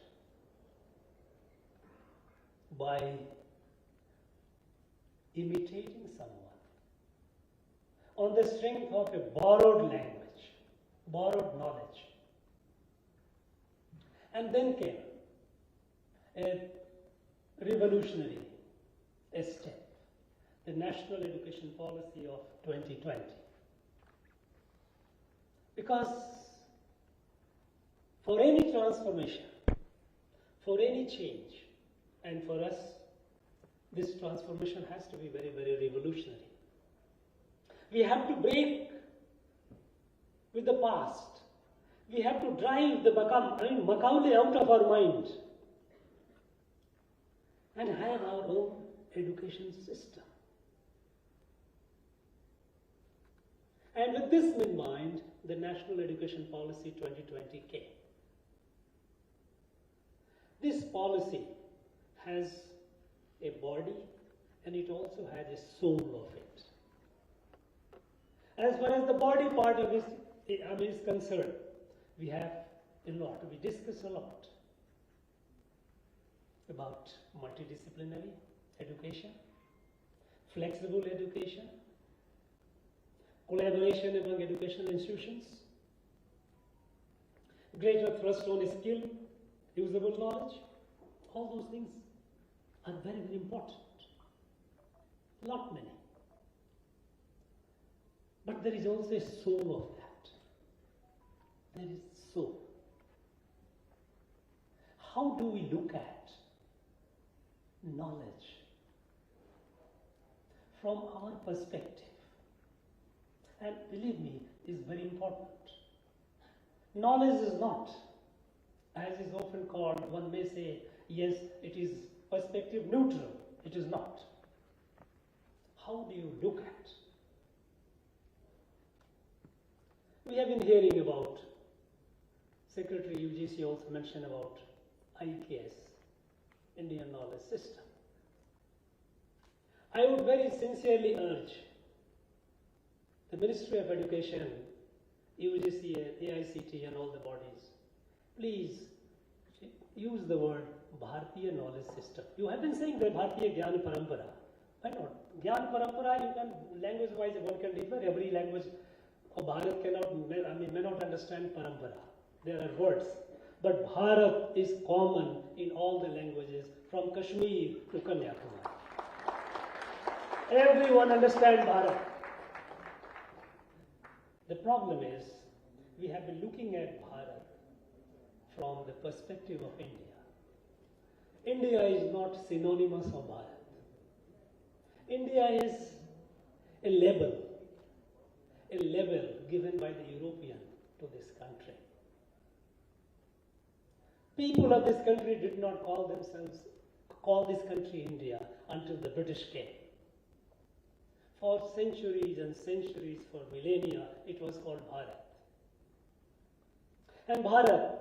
by imitating someone on the strength of a borrowed language, borrowed knowledge? And then came a revolutionary step, the National Education Policy of 2020. Because for any transformation, for any change, and for us, this transformation has to be very, very revolutionary. We have to break with the past. We have to drive the Macaulay out of our mind and have our own education system. And with this in mind, the National Education Policy 2020 came. This policy has a body and it also has a soul of it. As far as the body part of it is concerned, we have a lot, we discuss a lot about multidisciplinary education, flexible education, collaboration among educational institutions, greater thrust on skill, usable knowledge. All those things are very, very important. Not many. But there is also a soul of that. There is soul. How do we look at knowledge from our perspective? And believe me, is very important. Knowledge is not, as is often called, one may say, yes, it is perspective neutral. It is not. How do you look at? We have been hearing about, Secretary UGC also mentioned about IKS, Indian Knowledge System. I would very sincerely urge the Ministry of Education, UGC, AICT and all the bodies, please use the word Bharatiya Knowledge System. You have been saying that Bharatiya Gyan Parampara. Why not? Gyan Parampara, you can, language-wise one can differ. Every language of Bharat may not understand Parampara. There are words. But Bharat is common in all the languages from Kashmir to Kanyakumari. Everyone understands Bharat. The problem is, we have been looking at Bharat from the perspective of India. India is not synonymous of Bharat. India is a label given by the European to this country. People of this country did not call this country India until the British came. For centuries and centuries, for millennia, it was called Bharat. And Bharat,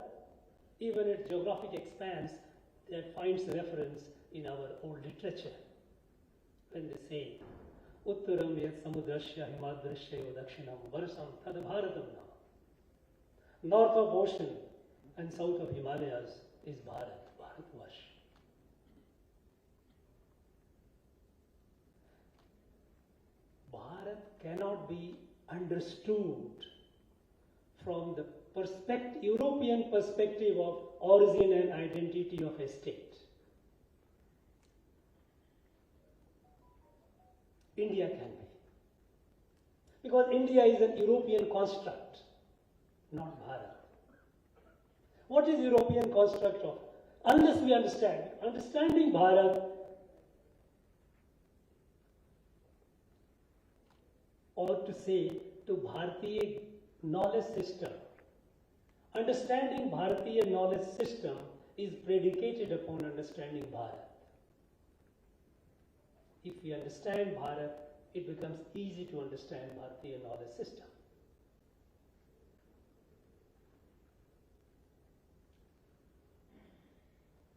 even its geographic expanse, that finds reference in our old literature. When they say, Uttaram yat samudrasya himadrasya dakshinam varsam tad bharatam nama. North of ocean and south of Himalayas is Bharat, Bharatvarsh. Bharat cannot be understood from the European perspective of origin and identity of a state. India can be. Because India is an European construct, not Bharat. What is European construct of? Unless we understanding Bharat, or to say to Bharatiya knowledge system, understanding Bharatiya knowledge system is predicated upon understanding Bharat. If we understand Bharat, it becomes easy to understand Bharatiya knowledge system.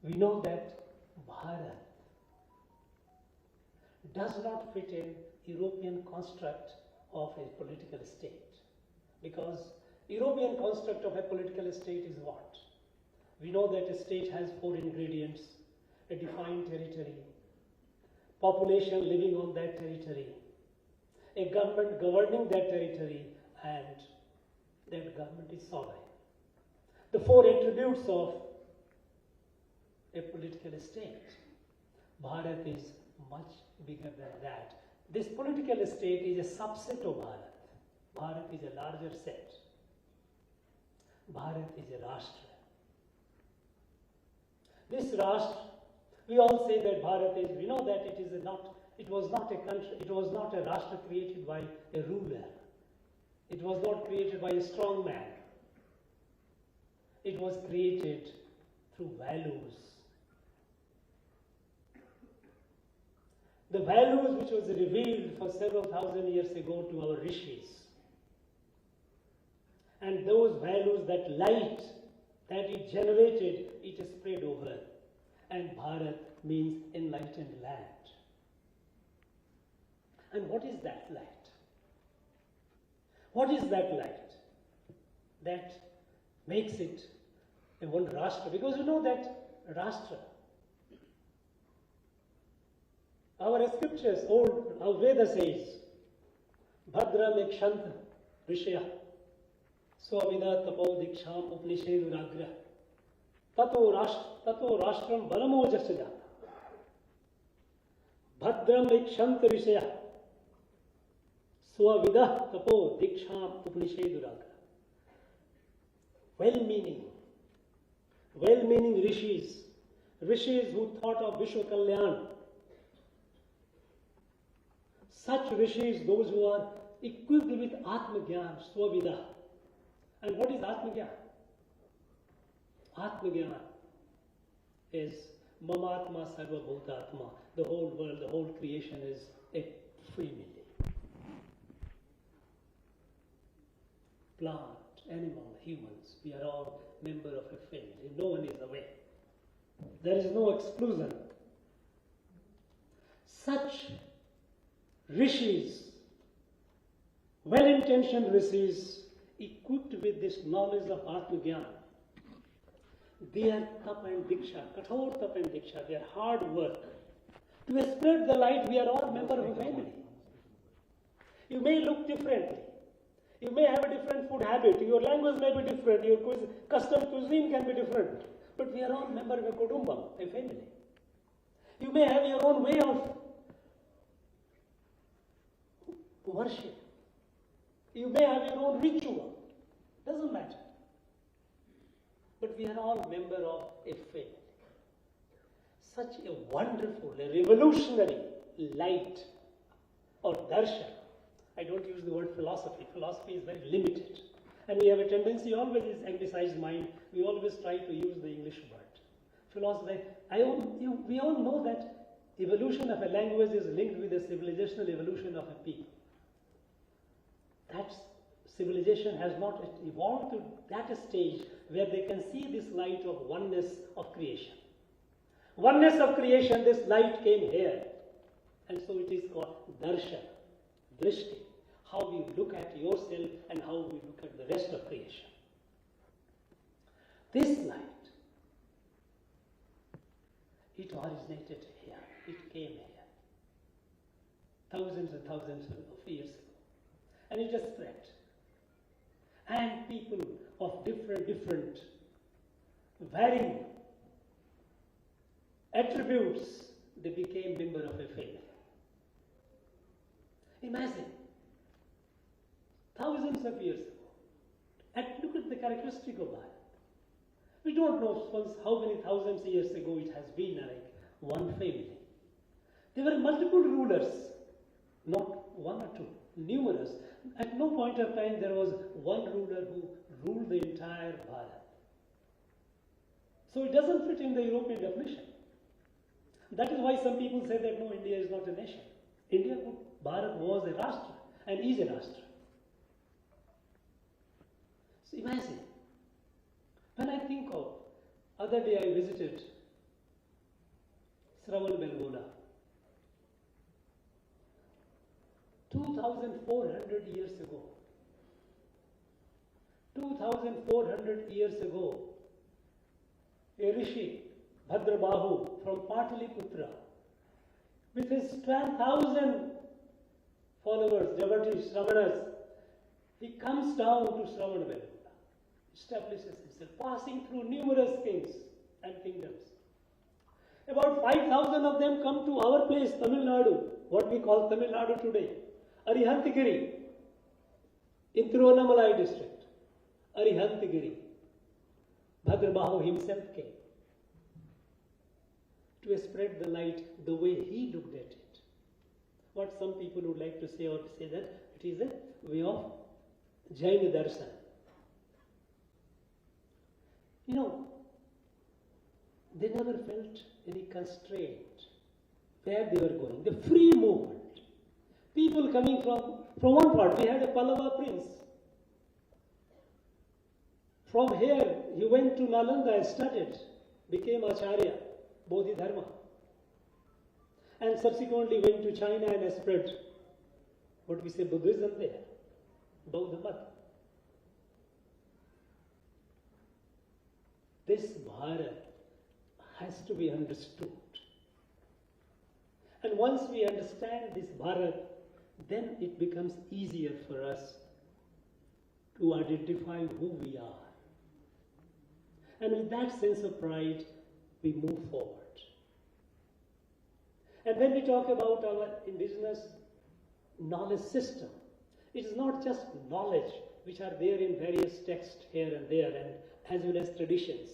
We know that Bharat does not fit in European construct of a political state, because European construct of a political state is what? We know that a state has 4 ingredients: a defined territory, population living on that territory, a government governing that territory, and that government is sovereign. The 4 attributes of a political state. Bharat is much bigger than that. This political state is a subset of Bharat. Bharat is a larger set. Bharat is a Rashtra. This Rashtra, we all say that Bharat is, we know that it was not a country, it was not a Rashtra created by a ruler. It was not created by a strong man. It was created through values. The values which was revealed for several thousand years ago to our rishis. And those values, that light that it generated, it is spread over. And Bharat means enlightened land. And what is that light? What is that light that makes it a one Rashtra? Because you know that Rashtra, our scriptures, our Veda says, Bhadra Mekshanta Rishya Swavida Tapo Diksham Upanisheduragra Tato Rashtram Balamo Jasada Bhadra Mekshanta Rishya Swavida Tapo Diksham Upanisheduragra. Well-meaning rishis who thought of Vishwa Kalyan. Such rishis, those who are equipped with Atma-Gyan, Swavida. And what is Atma-Gyan? Atma-Gyan is Mamatma Sarva Bhutatma. The whole world, the whole creation is a family. Plant, animal, humans, we are all members of a family. No one is away. There is no exclusion. Such rishis, well-intentioned rishis, equipped with this knowledge of Atma-Gyan, their tap and diksha, kathor tap and diksha, their hard work, to spread the light, we are all members of a family. You may look differently. You may have a different food habit. Your language may be different. Your custom cuisine can be different. But we are all members of a kudumbam, a family. You may have your own way of worship. You may have your own ritual. Doesn't matter. But we are all members of a family. Such a wonderful, a revolutionary light or darshan. I don't use the word philosophy. Philosophy is very limited. And we have a tendency, always is anglicized mind, we always try to use the English word. Philosophy, we all know that evolution of a language is linked with the civilizational evolution of a people. That civilization has not evolved to that stage where they can see this light of oneness of creation. Oneness of creation, this light came here. And so it is called darshan, drishti, how we look at yourself and how we look at the rest of creation. This light, it originated here, it came here, thousands and thousands of years ago. And it just spread. And people of different, varying attributes, they became member of a faith. Imagine, thousands of years ago, and look at the characteristic of Bharat. We don't know how many thousands of years ago it has been like one family. There were multiple rulers, not one or two, numerous. At no point of time there was one ruler who ruled the entire Bharat. So it doesn't fit in the European definition. That is why some people say that no, India is not a nation. India, Bharat was a Rashtra and is a Rashtra. So imagine, when I think of, other day I visited Shravan-Belgola. 2,400 years ago. 2,400 years ago, a rishi, Bhadrabahu from Pataliputra, with his 12,000 followers, devotees, Shravanas, he comes down to Shravan-Belgola, establishes himself, passing through numerous kings and kingdoms. About 5,000 of them come to our place, Tamil Nadu, what we call Tamil Nadu today. Arihantagiri, in Tiruvannamalai district. Arihantagiri. Bhadrabahu himself came to spread the light the way he looked at it. What some people would like to say, or to say that it is a way of Jaina darshan. You know, they never felt any constraint where they were going. The free movement. People coming from one part. We had a Pallava prince. From here, he went to Nalanda and studied, became Acharya, Bodhidharma. And subsequently went to China and spread what we say Buddhism there, Buddha Mat. This Bharat has to be understood. And once we understand this Bharat, then it becomes easier for us to identify who we are. And with that sense of pride, we move forward. And when we talk about our indigenous knowledge system, it is not just knowledge which are there in various texts here and there, and as well as traditions,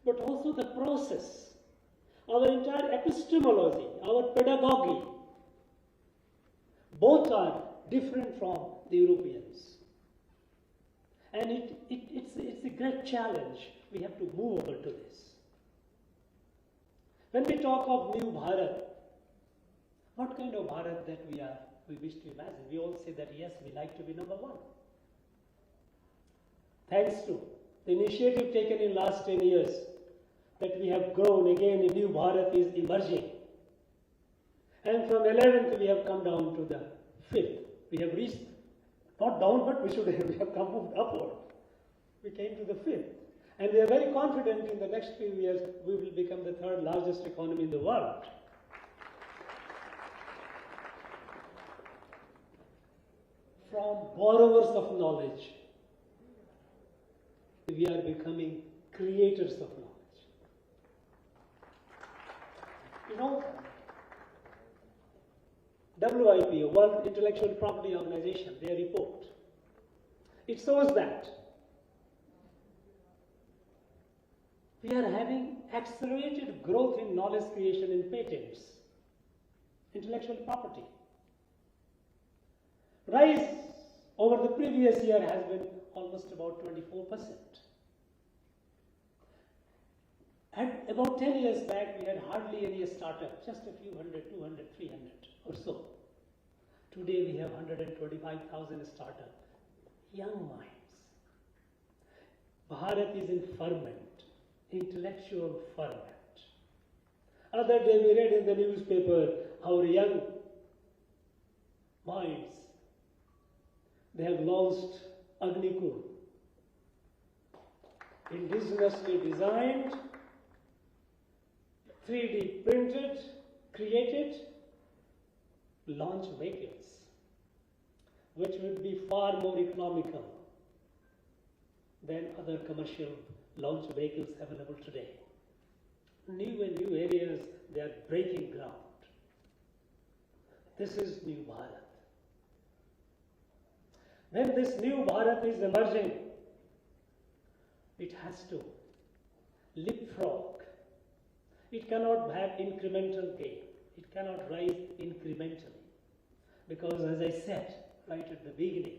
but also the process, our entire epistemology, our pedagogy. Both are different from the Europeans. And it's a great challenge. We have to move over to this. When we talk of new Bharat, what kind of Bharat that we wish to imagine? We all say that yes, we like to be number one. Thanks to the initiative taken in last 10 years, that we have grown again, a new Bharat is emerging. And from 11th, we have come down to the 5th. We have reached, not down, but we have come moved upward. We came to the 5th. And we are very confident in the next few years, we will become the 3rd largest economy in the world. From borrowers of knowledge, we are becoming creators of knowledge. You know, WIPO, World Intellectual Property Organization, their report, it shows that we are having accelerated growth in knowledge creation in patents, intellectual property. Rise over the previous year has been almost about 24%. And about 10 years back, we had hardly any startup, just a few hundred, 200, 300 or so. Today we have 125,000 startups, young minds. Bharat is in ferment, intellectual ferment. Other day we read in the newspaper how young minds, they have launched Agnikul, indigenously designed, 3D printed, created, launch vehicles, which would be far more economical than other commercial launch vehicles available today. New and new areas, they are breaking ground. This is New Bharat. When this New Bharat is emerging, it has to leapfrog. It cannot have incremental gain. It cannot rise incrementally. Because as I said right at the beginning,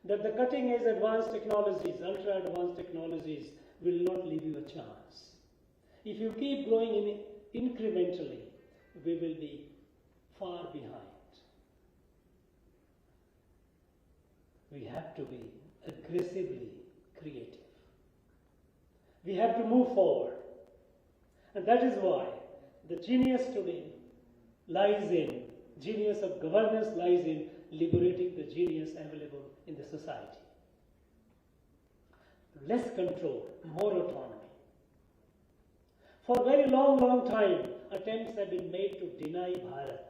that the cutting edge advanced technologies, ultra advanced technologies will not leave you a chance. If you keep growing incrementally, we will be far behind. We have to be aggressively creative. We have to move forward. And that is why the genius today lies in, genius of governance lies in liberating the genius available in the society. Less control, more autonomy. For a very long time, attempts have been made to deny Bharat.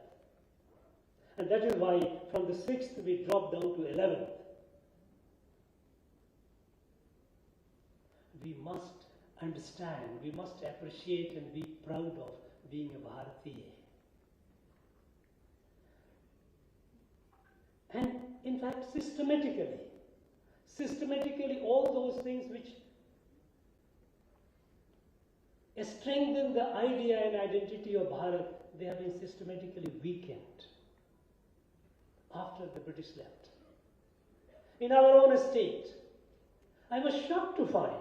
And that is why from the 6th we dropped down to 11th. We must understand, we must appreciate and be proud of being a Bharatiya. And in fact, systematically, all those things which strengthen the idea and identity of Bharat, they have been systematically weakened after the British left. In our own state, I was shocked to find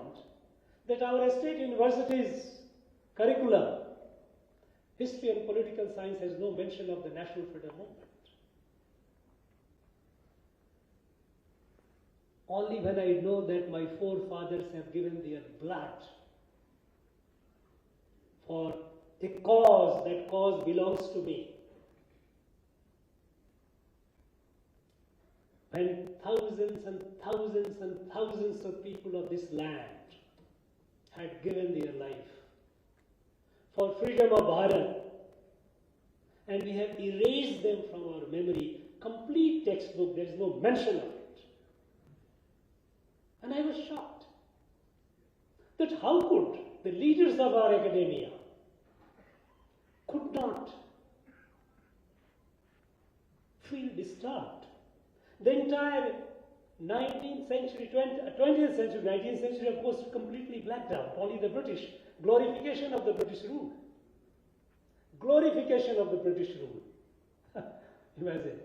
that our state universities' curriculum, history and political science, has no mention of the national freedom movement. Only when I know that my forefathers have given their blood for a cause, that cause belongs to me. When thousands and thousands and thousands of people of this land had given their life for freedom of Bharat, and we have erased them from our memory, complete textbook, there is no mention of it. And I was shocked that how could the leaders of our academia could not feel disturbed. The entire 19th century, 20th century, 19th century, of course, completely blacked out. Only the British, glorification of the British rule. Glorification of the British rule. Imagine.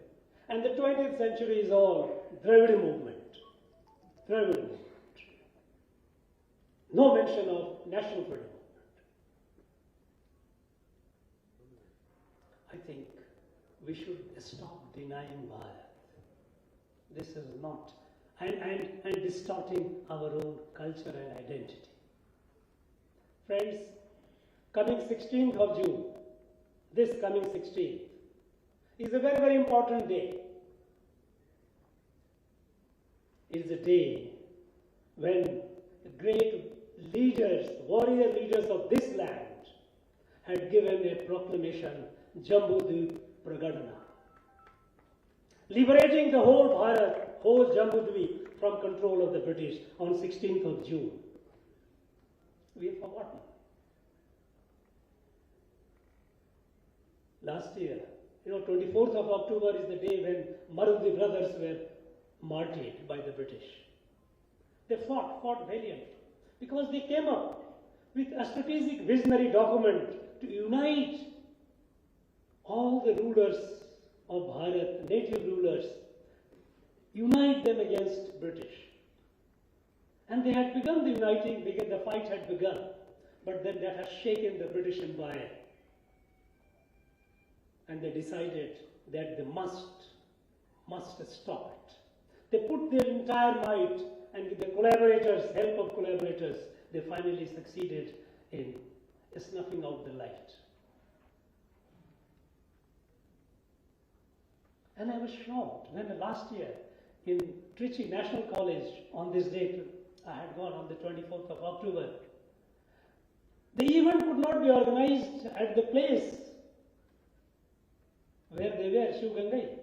And the 20th century is all Dravidian movement. Dravidian movement. No mention of national freedom. I think we should stop denying Bharat. This is not, and distorting our own culture and identity. Friends, coming 16th of June, this coming 16th, is a very, very important day. It is a day when great leaders, warrior leaders of this land had given a proclamation, Jambudvip Pragadana, liberating the whole Bharat, whole Jambudvip from control of the British on 16th of June. We have forgotten. Last year, 24th of October is the day when Marudi brothers were martyred by the British. They fought valiantly, because they came up with a strategic visionary document to unite all the rulers of Bharat, native rulers, unite them against British. And they had begun the uniting, the fight had begun. But then that has shaken the British Empire. And they decided that they must stop it. They put their entire might, and with the collaborators, help of collaborators, they finally succeeded in snuffing out the light. And I was shocked when last year in Trichy National College, on this date, I had gone on the 24th of October, the event could not be organized at the place where they were, Shiv-Gangai,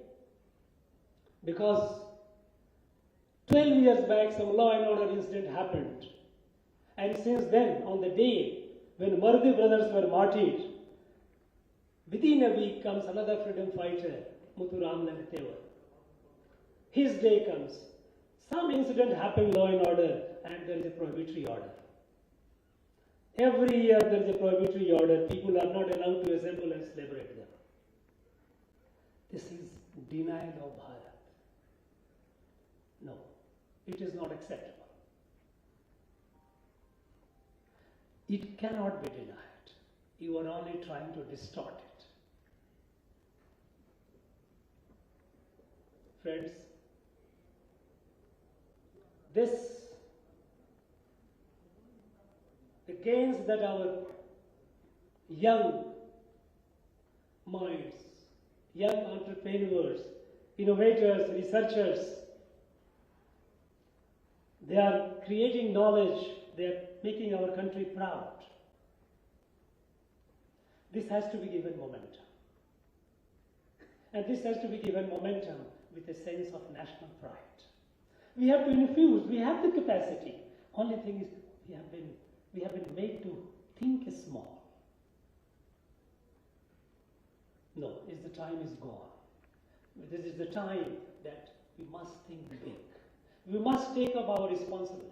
because 12 years back some law and order incident happened. And since then, on the day when Mardi brothers were martyred, within a week comes another freedom fighter, Muthu Ramnand Tewar. His day comes. Some incident happened, law and order, and there is a prohibitory order. Every year there is a prohibitory order. People are not allowed to assemble and celebrate them. This is denial of Bharat. No, it is not acceptable. It cannot be denied. You are only trying to distort it. Friends, the gains that our young minds, young entrepreneurs, innovators, researchers, they are creating knowledge, they are making our country proud. This has to be given momentum. And this has to be given momentum with a sense of national pride. We have to infuse, we have the capacity. Only thing is, we have been made to think small. No, the time is gone. This is the time that we must think big. We must take up our responsibility.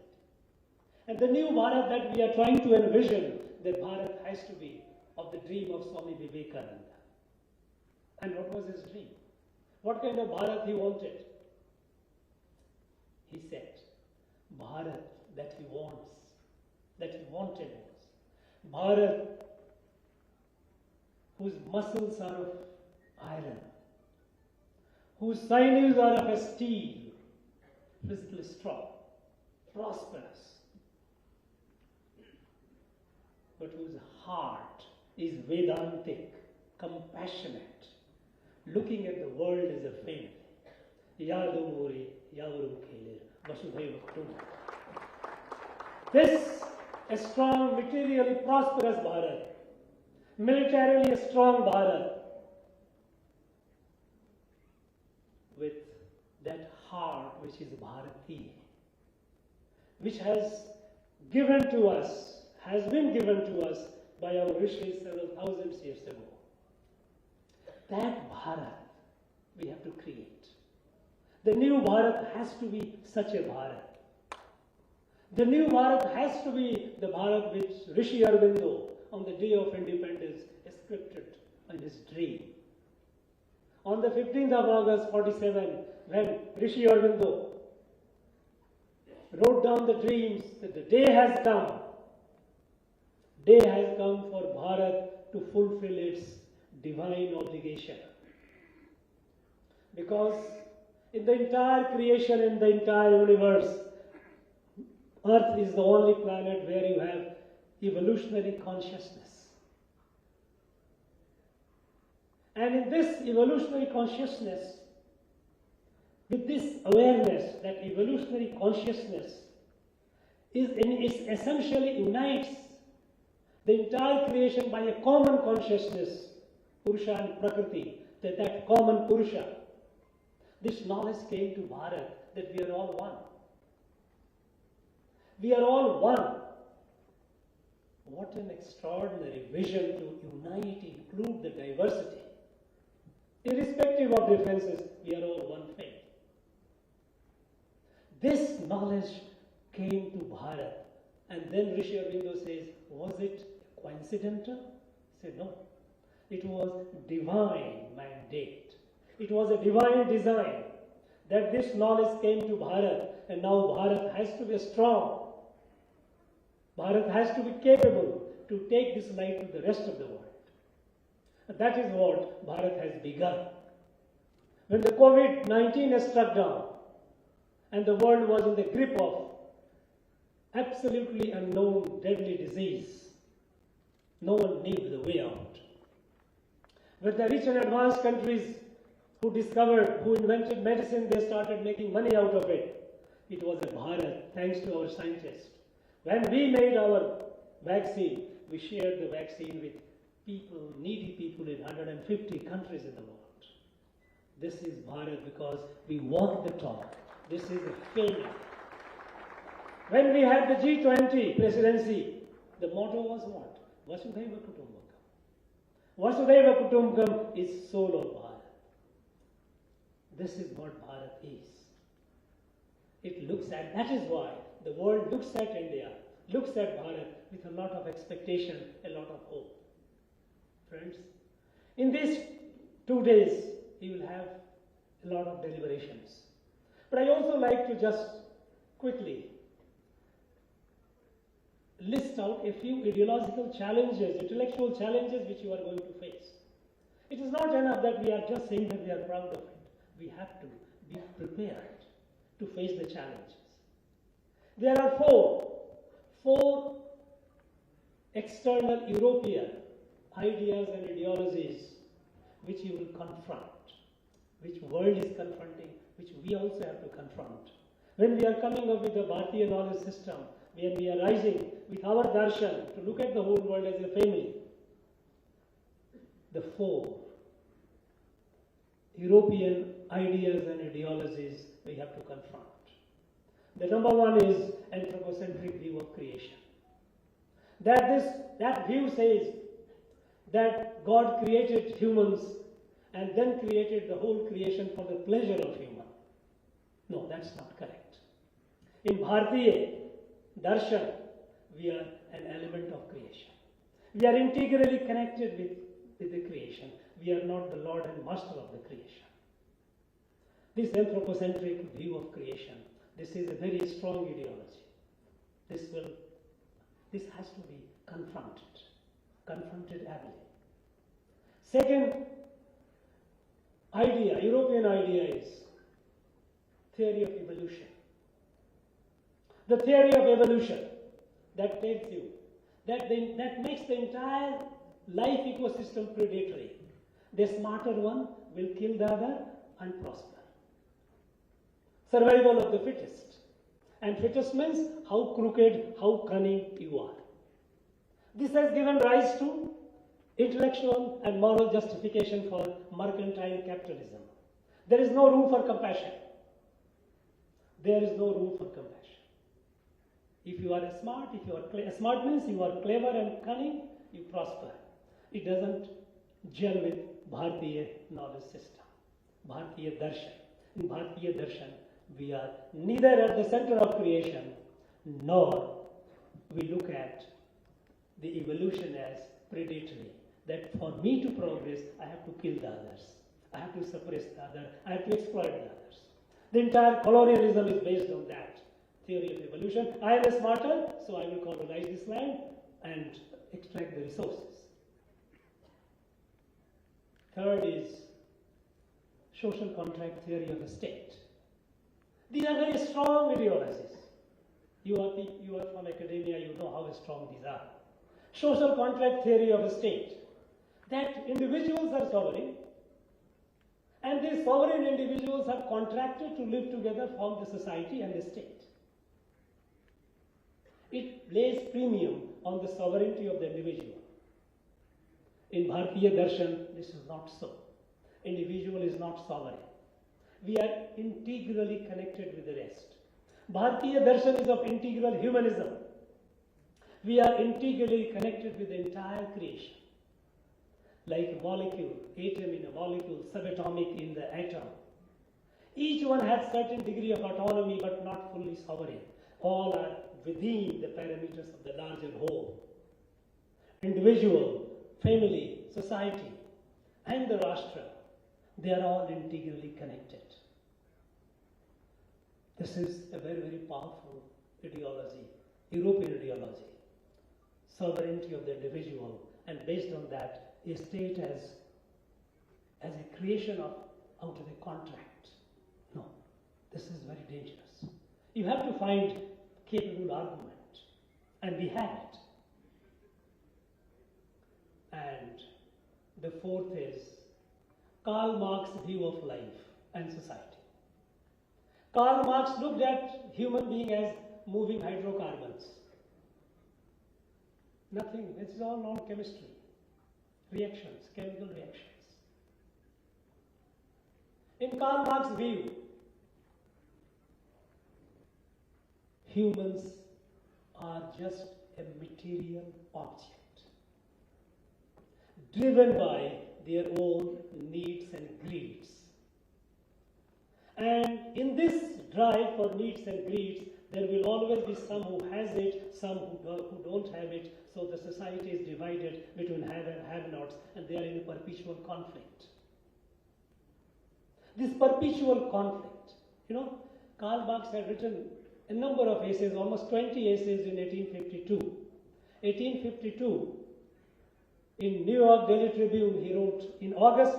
And the new Bharat that we are trying to envision, that Bharat has to be of the dream of Swami Vivekananda. And what was his dream? What kind of Bharat he wanted? He said, Bharat that he wants, that he wanted was Bharat whose muscles are of iron, whose sinews are of steel, physically strong, prosperous, but whose heart is Vedantic, compassionate, looking at the world as a family. Yadu Muri, Yavarum Kelir, Vasudhaiva Kutumbakam. This, a strong, materially prosperous Bharat, militarily a strong Bharat, with that heart which is Bharati, which has given to us, has been given to us by our rishis several thousands years ago. That Bharat we have to create. The new Bharat has to be such a Bharat. The new Bharat has to be the Bharat which Rishi Aurobindo on the day of independence scripted in his dream. On the 15th of August 47, when Rishi Aurobindo wrote down the dreams that the day has come for Bharat to fulfill its divine obligation. Because in the entire creation, in the entire universe, Earth is the only planet where you have evolutionary consciousness. And in this evolutionary consciousness, with this awareness that evolutionary consciousness essentially unites the entire creation by a common consciousness, Purusha and Prakriti, that common Purusha. This knowledge came to Bharat that we are all one. We are all one. What an extraordinary vision to unite, include the diversity. Irrespective of differences, we are all one faith. This knowledge came to Bharat. And then Rishi Aurobindo says, was it coincidental? He said, no. It was divine mandate. It was a divine design that this knowledge came to Bharat, and now Bharat has to be strong. Bharat has to be capable. to take this light to the rest of the world. That is what Bharat has begun. When the COVID-19 has struck down and the world was in the grip of absolutely unknown deadly disease, no one knew the way out. When the rich and advanced countries who discovered, who invented medicine, they started making money out of it. It was a Bharat, thanks to our scientists. When we made our vaccine, we shared the vaccine with people, needy people in 150 countries in the world. This is Bharat because we walk the talk. This is a failure. When we had the G20 presidency, the motto was what? Vasudhaiva Kutumbakam. Vasudhaiva Kutumbakam is soul of Bharat. This is what Bharat is. It looks at, that is why the world looks at India, looks at Bharat with a lot of expectation, a lot of hope. Friends, in these 2 days, you will have a lot of deliberations. But I also like to just quickly list out a few ideological challenges, intellectual challenges which you are going to face. It is not enough that we are just saying that we are proud of it. We have to be prepared to face the challenges. There are four external European ideas and ideologies which you will confront, which world is confronting, which we also have to confront. When we are coming up with the Bharatiya knowledge system, when we are rising with our darshan to look at the whole world as a family, the four European ideas and ideologies we have to confront. The number one is anthropocentric view of creation. That view says that God created humans and then created the whole creation for the pleasure of human. No, that's not correct. In Bharatiya darshan, we are an element of creation. We are integrally connected with the creation. We are not the Lord and Master of the creation. This anthropocentric view of creation, this is a very strong ideology. This has to be confronted heavily. Second idea, European idea is theory of evolution. The theory of evolution that tells you that makes the entire life ecosystem predatory. The smarter one will kill the other and prosper. Survival of the fittest. And fittest means how crooked, how cunning you are. This has given rise to intellectual and moral justification for mercantile capitalism. There is no room for compassion. There is no room for compassion. If you are smart, smart means you are clever and cunning, you prosper. It doesn't gel with Bharatiya knowledge system, Bharatiya darshan. In Bharatiya darshan, we are neither at the center of creation, nor we look at the evolution as predatory. That for me to progress, I have to kill the others. I have to suppress the other. I have to exploit the others. The entire colonialism is based on that theory of evolution. I am smarter, so I will colonize this land and extract the resources. Third is social contract theory of the state. These are very strong ideologies. You are from academia, you know how strong these are. Social contract theory of the state. That individuals are sovereign, and these sovereign individuals have contracted to live together, form the society and the state. It lays premium on the sovereignty of the individual. In Bharatiya darshan, this is not so. Individual is not sovereign. We are integrally connected with the rest. Bharatiya darshan is of integral humanism. We are integrally connected with the entire creation. Like a molecule, atom in a molecule, subatomic in the atom. Each one has certain degree of autonomy but not fully sovereign. All are within the parameters of the larger whole. Individual, family, society, and the Rashtra, they are all integrally connected. This is a very, very powerful ideology, European ideology. sovereignty of the individual, and based on that, a state as a creation of out of a contract. No, this is very dangerous. You have to find capable argument, and we have it. And the fourth is Karl Marx's view of life and society. Karl Marx looked at human being as moving hydrocarbons. Nothing, this is all non-chemistry. Reactions, chemical reactions. In Karl Marx's view, humans are just a material object, driven by their own needs and greeds. And in this drive for needs and greeds, there will always be some who has it, some who don't have it, so the society is divided between have and have-nots, and they are in a perpetual conflict. This perpetual conflict, Karl Marx had written a number of essays, almost 20 essays in 1852. 1852, in New York Daily Tribune, he wrote in August,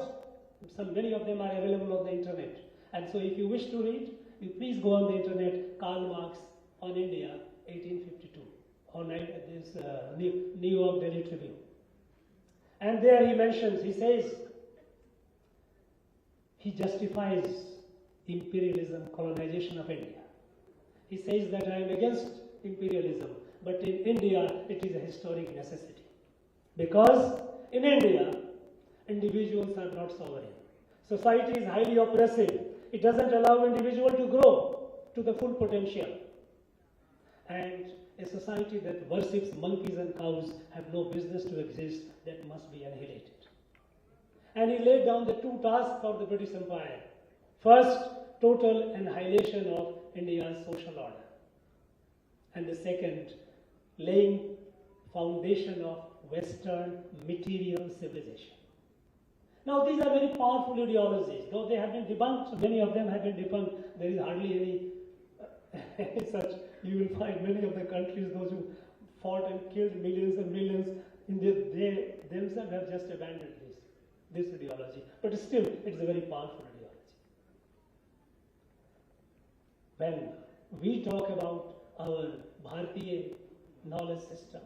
many of them are available on the internet. And so if you wish to read, you please go on the internet, Karl Marx on India, 1852, on this New York Daily Tribune. And there he mentions, he says, he justifies imperialism, colonization of India. He says that I am against imperialism, but in India it is a historic necessity. Because in India, individuals are not sovereign. Society is highly oppressive. It doesn't allow individual to grow to the full potential. And a society that worships monkeys and cows have no business to exist, that must be annihilated. And he laid down the two tasks for the British Empire. First, total annihilation of India's social order. And the second, laying foundation of Western material civilization. Now, these are very powerful ideologies. Though they have been debunked, many of them have been debunked, there is hardly any such. You will find many of the countries, those who fought and killed millions and millions, they themselves have just abandoned this ideology. But still, it is a very powerful ideology. When we talk about our Bharatiya knowledge system,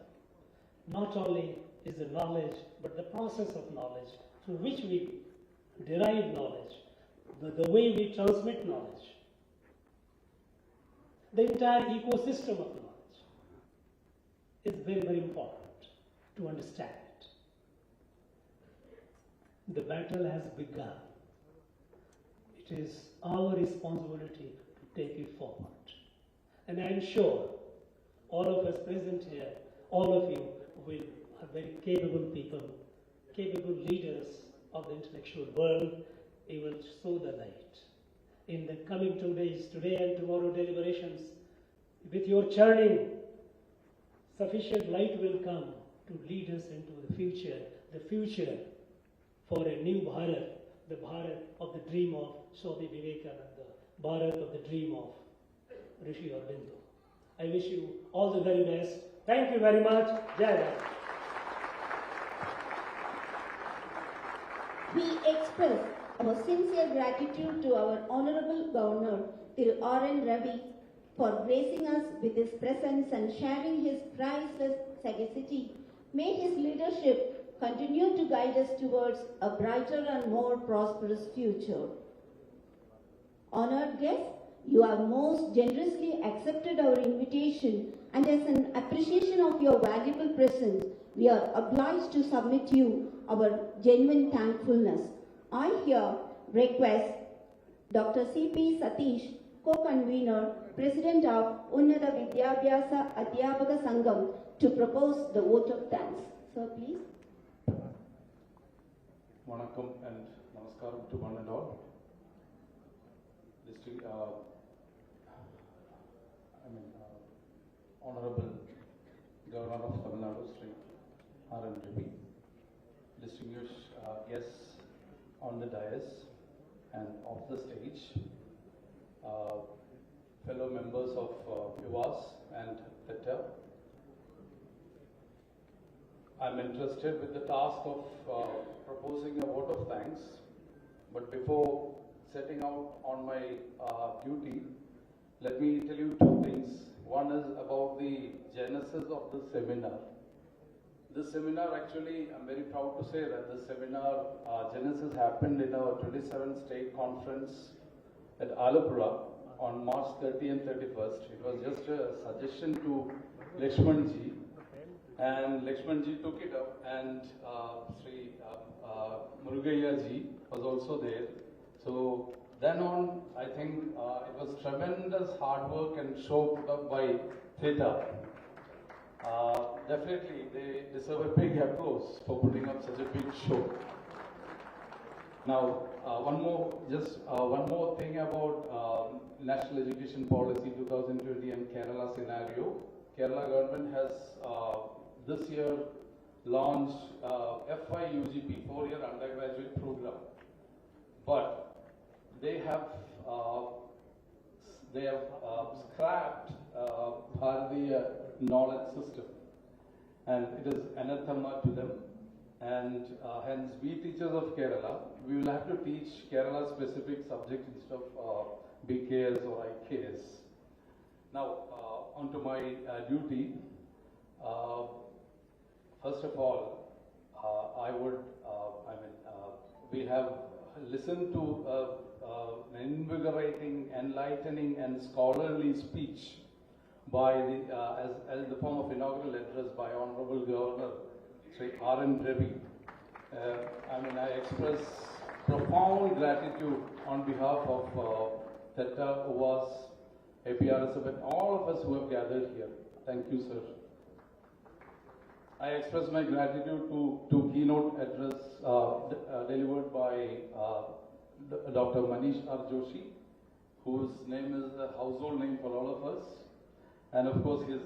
not only is the knowledge, but the process of knowledge through which we derive knowledge, the way we transmit knowledge, the entire ecosystem of knowledge is very, very important to understand. The battle has begun. It is our responsibility to take it forward. And I am sure all of us present here, all of you are very capable people, capable leaders of the intellectual world. You will sow the light. In the coming 2 days, today and tomorrow deliberations, with your churning, sufficient light will come to lead us into the future for a new Bharat, the Bharat of the dream of Swami Vivekananda, Bharat of the dream of Rishi Aurobindo. I wish you all the very best. Thank you very much. Jai Bharat. We express our sincere gratitude to our Honorable Governor, Thiru R.N.Ravi, for gracing us with his presence and sharing his priceless sagacity. May his leadership continue to guide us towards a brighter and more prosperous future. Honored guests, you have most generously accepted our invitation, and as an appreciation of your valuable presence, we are obliged to submit you our genuine thankfulness. I here request Dr. C.P. Satish, co-convener, President of Unnata Vidyabhyasa Adhyapaka Sangam, to propose the vote of thanks. Sir, please. Vanakkam and namaskaram to one and all. Honorable Governor of Tamil Nadu, Sri R.N.Ravi, distinguished guests on the dais and off the stage, fellow members of UVAS and PETA, I'm entrusted with the task of proposing a vote of thanks. But before setting out on my duty, let me tell you two things. One is about the genesis of the seminar. This seminar, actually, I'm very proud to say that this seminar genesis happened in our 27th state conference at Alapura on March 30 and 31st. It was just a suggestion to Lakshmanji, and Lakshmanji took it up, and Sri Murugaya ji was also there. So then on, I think it was tremendous hard work and show put up by Theta. Definitely, they deserve a big applause for putting up such a big show. Now, one more thing about National Education Policy 2020 and Kerala scenario. Kerala government has this year launched FIUGP, 4-year undergraduate program, but they have scrapped Bharatiya knowledge system, and it is anathema to them. And hence, we teachers of Kerala, we will have to teach Kerala specific subjects instead of BKS or IKS. Now, onto my duty. First of all, we have listened to an invigorating, enlightening, and scholarly speech by as the form of inaugural address by Honorable Governor Sri R.N.Ravi. I express profound gratitude on behalf of Theta, UVAS, ABRSM, and all of us who have gathered here. Thank you, sir. I express my gratitude to Keynote address delivered by Dr. Manish R. Joshi, whose name is a household name for all of us. And of course, his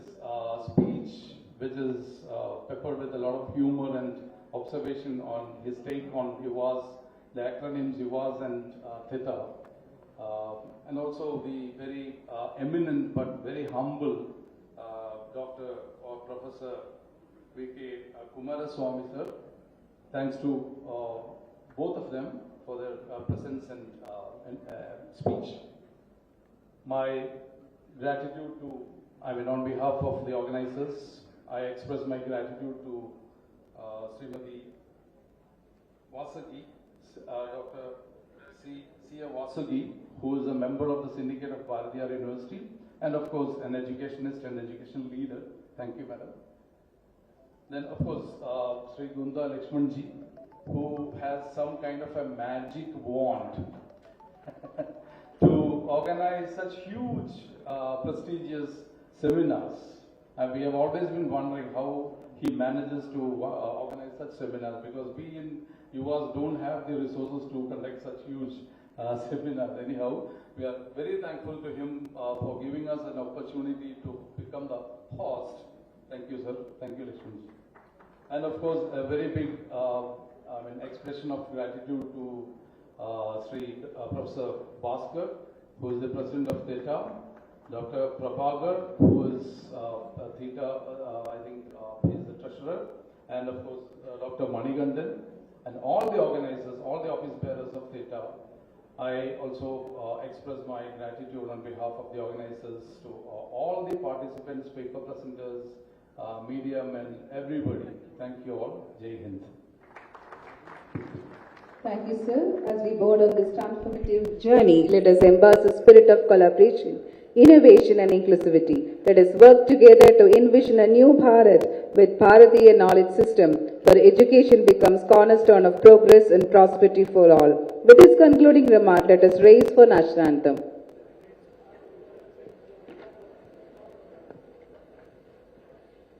speech, which is peppered with a lot of humor and observation on his take on UVAS, the acronyms UVAS and Theta. And also the very eminent but very humble Dr. or Professor V.K. Kumaraswamy sir. Thanks to both of them for their presence and speech. My gratitude to, on behalf of the organizers, I express my gratitude to Srimati Vasagi, Dr. C.A. Vasagi, who is a member of the syndicate of Bharatiyar University, and of course an educationist and education leader. Thank you, madam. Then of course Sri Gunda Lakshmanji, who has some kind of a magic wand to organize such huge prestigious seminars. And we have always been wondering how he manages to organize such seminars, because we in UVAS don't have the resources to conduct such huge seminars. Anyhow, we are very thankful to him for giving us an opportunity to become the host. Thank you, sir. Thank you, Lakshmanji. And of course, a very big expression of gratitude to Sri Professor Bhaskar, who is the president of Theta, Dr. Prabhagar, who is Theta, he is the treasurer, and of course, Dr. Manigandan, and all the organizers, all the office bearers of Theta. I also express my gratitude on behalf of the organizers to all the participants, paper presenters, media men, everybody. Thank you all. Jai Hind. Thank you, sir. As we board on this transformative journey, let us embrace the spirit of collaboration, innovation and inclusivity. Let us work together to envision a new Bharat with Bharatiya knowledge system, where education becomes cornerstone of progress and prosperity for all. With this concluding remark, let us raise for national anthem.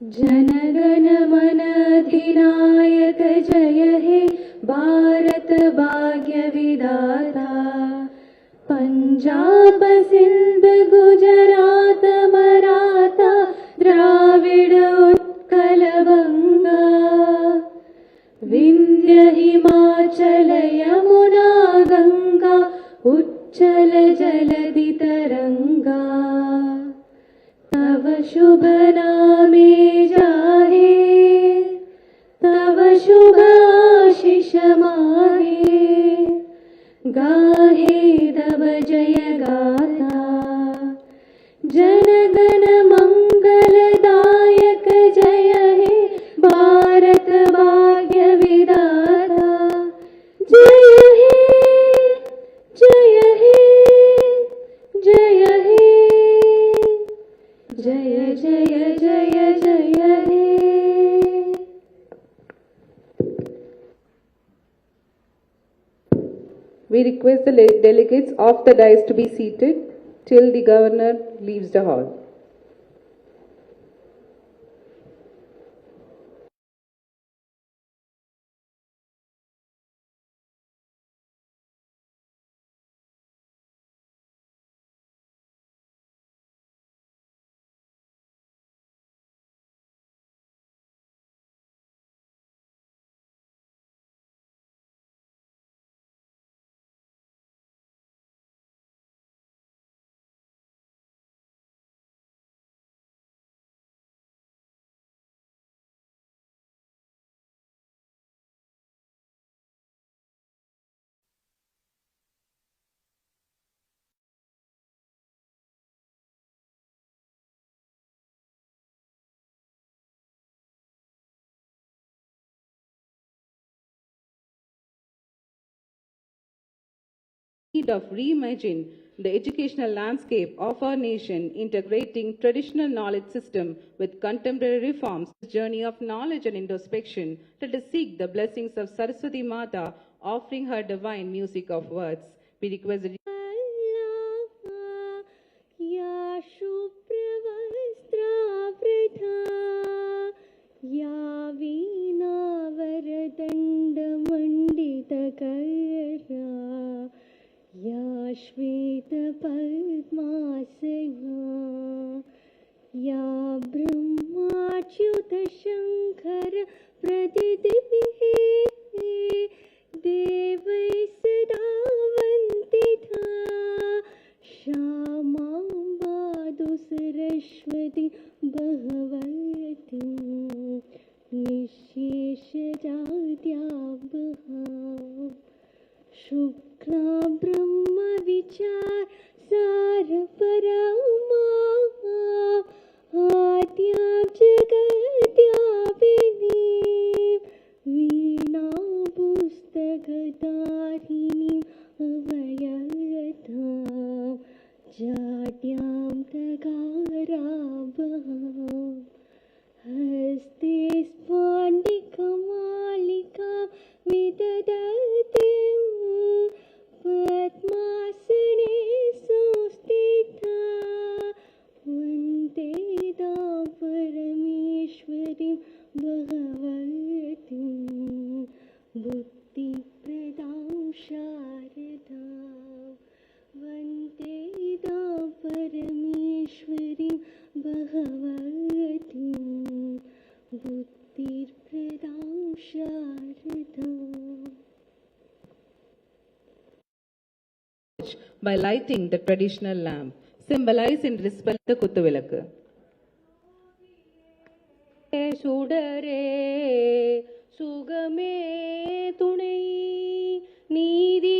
जनगण मन अधिनायक जय हे भारत भाग्य विधाता पंजाब सिंध गुजरात मराठा द्राविड़ उत्कल बंगा विंध्य हिमाचल यमुना गंगा उच्चल जलधि तरंगा तव शुभ नामे जाहे शुभाशिष माहे गाहे तव जय गाथा जनगण मंगलदायक जय हे भारत भाग्य विधाता जय हे जय हे जय हे जय जय जय जय हे. We request the delegates of the dais to be seated till the governor leaves the hall. Need of reimagine the educational landscape of our nation, integrating traditional knowledge system with contemporary reforms. This journey of knowledge and introspection, let us seek the blessings of Saraswati Mata, offering her divine music of words. We request the या शुभ्रवस्त्रावृता या वीणावरदण्डमण्डितकरा या श्वेतपद्मासना या ब्रह्माच्युतशङ्कर प्रदिदिभिः देवैः सदा वन्दिता श्यामां सरस्वती भगवती निःशेषजाड्याभः शुक्ला ब्रह्मविचार सारपरमा आद्या जगद्व्यापिनी वीणा पुस्तकधारिणी अवयथा जाड्यां तगाराभः हस्ते स्फाण्डिकमालिकां विदधतीं पद्मासने संस्थिता वन्दे तां परमेश्वरीं भगवतीं बुद्धिप्रदां शारदां वन्दे तां परमेश्वरीं भगवतीं बुद्धिप्रदां शारदां. by lighting the traditional lamp, symbolizing respect the Kuthuvilakku. சுடரே சுகமே துணை நீதி